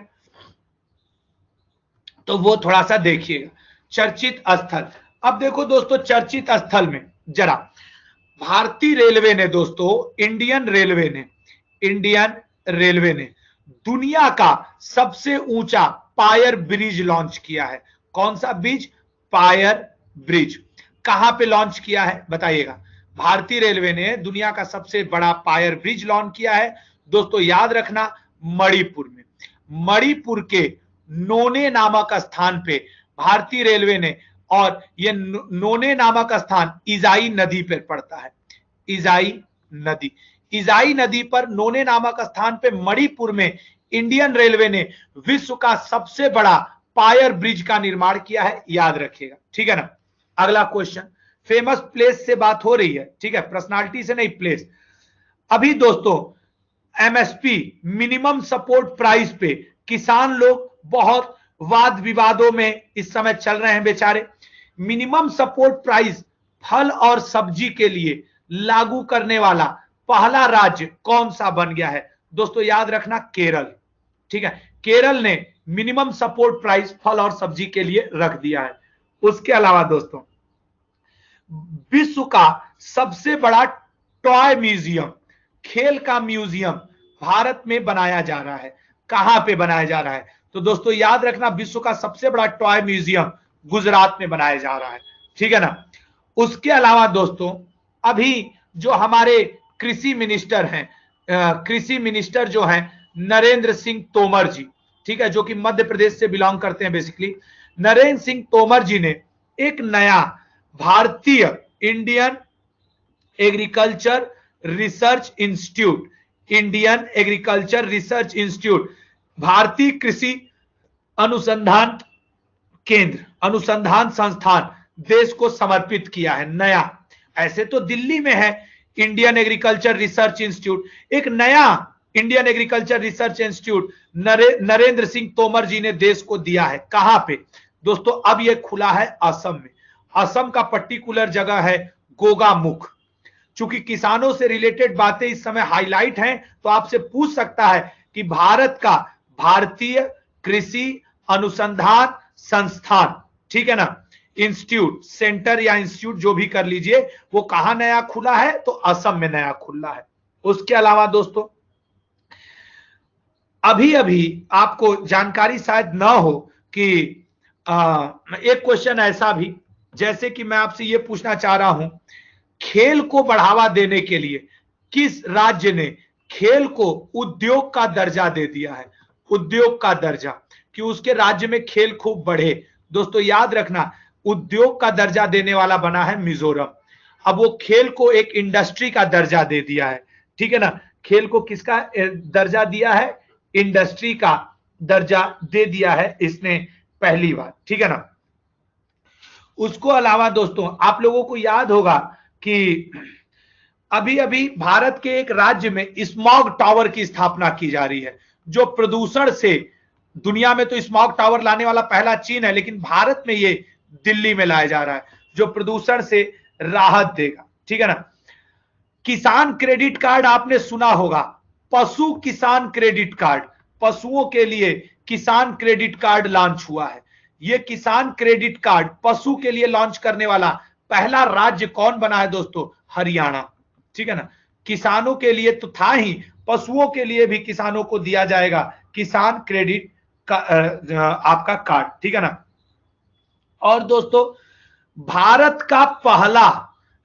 तो वो थोड़ा सा देखिएगा, चर्चित स्थल। अब देखो दोस्तों, चर्चित स्थल में जरा भारतीय रेलवे ने दोस्तों, इंडियन रेलवे ने दुनिया का सबसे ऊंचा पायर ब्रिज लॉन्च किया है। कौन सा ब्रिज? Pier bridge. कहां पे लॉन्च किया है बताइएगा? भारतीय रेलवे ने दुनिया का सबसे बड़ा पायर ब्रिज लॉन्च किया है दोस्तों, याद रखना, मणिपुर में। मणिपुर के नोने नामक स्थान पे भारतीय रेलवे ने, और ये नोने नामक स्थान इजाई नदी पर पड़ता है, इजाई नदी पर नोने नामक स्थान पे मणिपुर में इंडियन रेलवे ने विश्व का सबसे बड़ा पायर ब्रिज का निर्माण किया है, याद रखिएगा, ठीक है ना। अगला क्वेश्चन, फेमस प्लेस से बात हो रही है, ठीक है, पर्सनालिटी से नहीं, प्लेस। अभी दोस्तों एमएसपी मिनिमम सपोर्ट प्राइस पे किसान लोग बहुत वाद विवादों में इस समय चल रहे हैं बेचारे। मिनिमम सपोर्ट प्राइस फल और सब्जी के लिए लागू करने वाला पहला राज्य कौन सा बन गया है? दोस्तों याद रखना, केरल, ठीक है, केरल ने मिनिमम सपोर्ट प्राइस फल और सब्जी के लिए रख दिया है। उसके अलावा दोस्तों, विश्व का सबसे बड़ा टॉय म्यूजियम, खेल का म्यूजियम भारत में बनाया जा रहा है। कहां पे बनाया जा रहा है? तो दोस्तों याद रखना, विश्व का सबसे बड़ा टॉय म्यूजियम गुजरात में बनाया जा रहा है, ठीक है ना। उसके अलावा दोस्तों, अभी जो हमारे कृषि मिनिस्टर हैं, कृषि मिनिस्टर जो हैं नरेंद्र सिंह तोमर जी, ठीक है, जो कि मध्य प्रदेश से बिलोंग करते हैं बेसिकली, नरेंद्र सिंह तोमर जी ने एक नया भारतीय Indian agriculture research institute, Indian agriculture research institute, भारतीय कृषि अनुसंधान केंद्र, अनुसंधान संस्थान देश को समर्पित किया है नया। ऐसे तो दिल्ली में है, इंडियन एग्रीकल्चर रिसर्च इंस्टीट्यूट, एक नया Indian agriculture research institute Narendra Singh Tomar ji ने देश को दिया है। कहां पे दोस्तों? अब यह खुला है असम में। असम का पर्टिकुलर जगह है गोगामुख। चूंकि किसानों से रिलेटेड बातें इस समय हाईलाइट हैं, तो आपसे पूछ सकता है कि भारत का भारतीय कृषि अनुसंधान संस्थान, ठीक है ना, इंस्टीट्यूट, सेंटर या इंस्टीट्यूट जो भी कर लीजिए, वो कहां नया खुला है? तो असम में नया खुला है। उसके अलावा दोस्तों अभी अभी आपको जानकारी शायद ना हो कि एक क्वेश्चन ऐसा भी, जैसे कि मैं आपसे ये पूछना चाह रहा हूं, खेल को बढ़ावा देने के लिए किस राज्य ने खेल को उद्योग का दर्जा दे दिया है? उद्योग का दर्जा, कि उसके राज्य में खेल खूब बढ़े। दोस्तों याद रखना, उद्योग का दर्जा देने वाला बना है मिजोरम। अब वो खेल को एक इंडस्ट्री का दर्जा दे दिया है, ठीक है ना। खेल को किसका दर्जा दिया है? इंडस्ट्री का दर्जा दे दिया है इसने पहली बार, ठीक है ना। उसको अलावा दोस्तों आप लोगों को याद होगा कि अभी अभी भारत के एक राज्य में स्मॉग टावर की स्थापना की जा रही है, जो प्रदूषण से, दुनिया में तो स्मॉग टावर लाने वाला पहला चीन है, लेकिन भारत में ये दिल्ली में लाया जा रहा है, जो प्रदूषण से राहत देगा, ठीक है ना। किसान क्रेडिट कार्ड आपने सुना होगा, पशु किसान क्रेडिट कार्ड, पशुओं के लिए किसान क्रेडिट कार्ड लॉन्च हुआ है। यह किसान क्रेडिट कार्ड पशु के लिए लॉन्च करने वाला पहला राज्य कौन बना है दोस्तों? हरियाणा, ठीक है ना। किसानों के लिए तो था ही, पशुओं के लिए भी किसानों को दिया जाएगा किसान क्रेडिट का आपका कार्ड, ठीक है ना। और दोस्तों भारत का पहला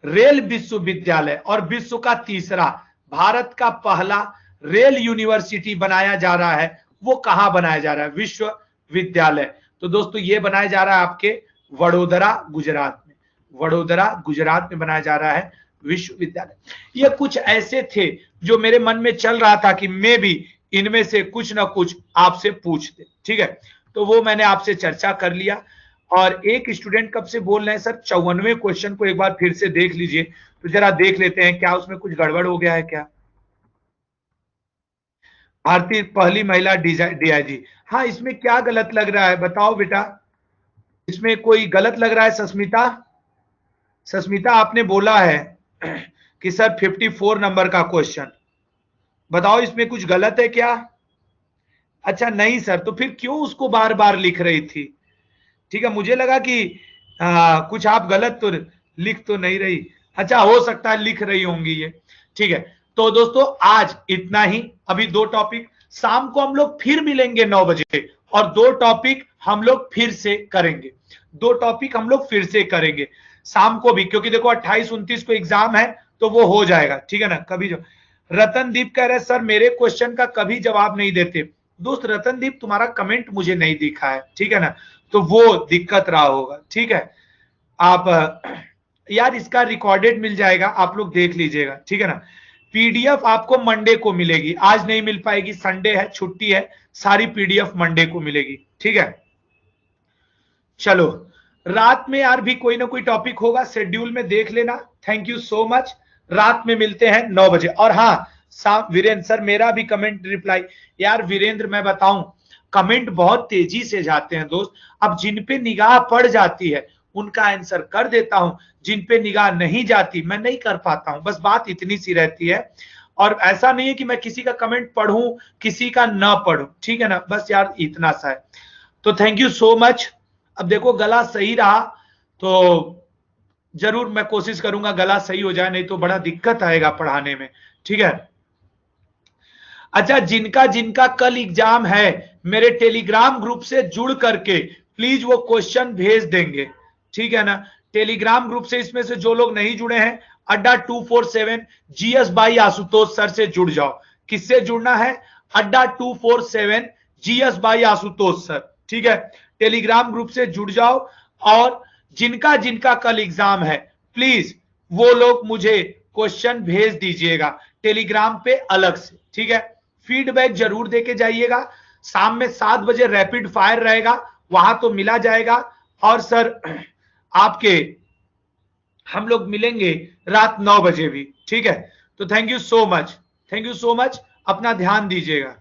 रेल विश्वविद्यालय और विश्व का तीसरा, भारत का पहला रेल यूनिवर्सिटी बनाया जा रहा है, वो कहां बनाया जा रहा है? विश्वविद्यालय। तो दोस्तों ये बनाया जा रहा है आपके वडोदरा गुजरात में, वडोदरा गुजरात में बनाया जा रहा है विश्वविद्यालय। ये कुछ ऐसे थे जो मेरे मन में चल रहा था कि मैं भी इनमें से कुछ ना कुछ आपसे पूछते, ठीक है। तो वो मैंने आपसे चर्चा कर लिया। और एक स्टूडेंट कब से बोल रहे हैं सर 54वें क्वेश्चन को एक बार फिर से देख लीजिए, तो जरा देख लेते हैं क्या उसमें कुछ गड़बड़ हो गया है क्या। भारतीय पहली महिला डीआईजी, हाँ इसमें क्या गलत लग रहा है बताओ बेटा, इसमें कोई गलत लग रहा है? सस्मिता, सस्मिता आपने बोला है कि सर 54 नंबर का क्वेश्चन, बताओ इसमें कुछ गलत है क्या? अच्छा नहीं सर, तो फिर क्यों उसको बार बार लिख रही थी? ठीक है, मुझे लगा कि कुछ आप गलत तो लिख तो नहीं रही। अच्छा हो सकता है लिख रही होंगी ये, ठीक है। तो दोस्तों आज इतना ही, अभी 2 टॉपिक, शाम को हम लोग फिर मिलेंगे 9 बजे और 2 टॉपिक हम लोग फिर से करेंगे, 2 टॉपिक हम लोग फिर से करेंगे शाम को भी, क्योंकि देखो 28-29 को एग्जाम है तो वो हो जाएगा, ठीक है ना। कभी जो रतनदीप कह रहे सर मेरे क्वेश्चन का कभी जवाब नहीं देते, दोस्त रतनदीप तुम्हारा कमेंट मुझे नहीं दिखा है, ठीक है ना, तो वो दिक्कत रहा होगा, ठीक है। आप यार इसका रिकॉर्डेड मिल जाएगा, आप लोग देख लीजिएगा, ठीक है ना। पीडीएफ आपको मंडे को मिलेगी, आज नहीं मिल पाएगी, संडे है, छुट्टी है, सारी पीडीएफ मंडे को मिलेगी, ठीक है। चलो रात में यार भी कोई ना कोई टॉपिक होगा, शेड्यूल में देख लेना। थैंक यू सो मच, रात में मिलते हैं 9 बजे। और हाँ वीरेंद्र सर मेरा भी कमेंट रिप्लाई, यार वीरेंद्र मैं बताऊं कमेंट बहुत तेजी से जाते हैं दोस्त, अब जिन पे निगाह पड़ जाती है उनका आंसर कर देता हूं, जिन पे निगाह नहीं जाती मैं नहीं कर पाता हूं, बस बात इतनी सी रहती है। और ऐसा नहीं है कि मैं किसी का कमेंट पढ़ूं किसी का ना पढ़ूं, ठीक है ना, बस यार इतना सा है। तो थैंक यू सो मच। अब देखो गला सही रहा तो जरूर मैं कोशिश करूंगा गला सही हो जाए, नहीं तो बड़ा दिक्कत आएगा पढ़ाने में, ठीक है। अच्छा जिनका जिनका कल एग्जाम है मेरे टेलीग्राम ग्रुप से जुड़ करके प्लीज वो क्वेश्चन भेज देंगे, ठीक है ना। टेलीग्राम ग्रुप से इसमें से जो लोग नहीं जुड़े हैं अड्डा 247 जीएस बाई आशुतोष सर से जुड़ जाओ। किससे जुड़ना है? अड्डा 247 जीएस बाई आशुतोष सर, ठीक है। टेलीग्राम ग्रुप से जुड़ जाओ और जिनका जिनका कल एग्जाम है प्लीज वो लोग मुझे क्वेश्चन भेज दीजिएगा टेलीग्राम पे अलग से, ठीक है। फीडबैक जरूर देके जाइएगा। शाम में 7 बजे रैपिड फायर रहेगा, वहां तो मिला जाएगा। और सर आपके हम लोग मिलेंगे रात 9 बजे भी, ठीक है। तो thank you so much, thank you so much, अपना ध्यान दीजिएगा।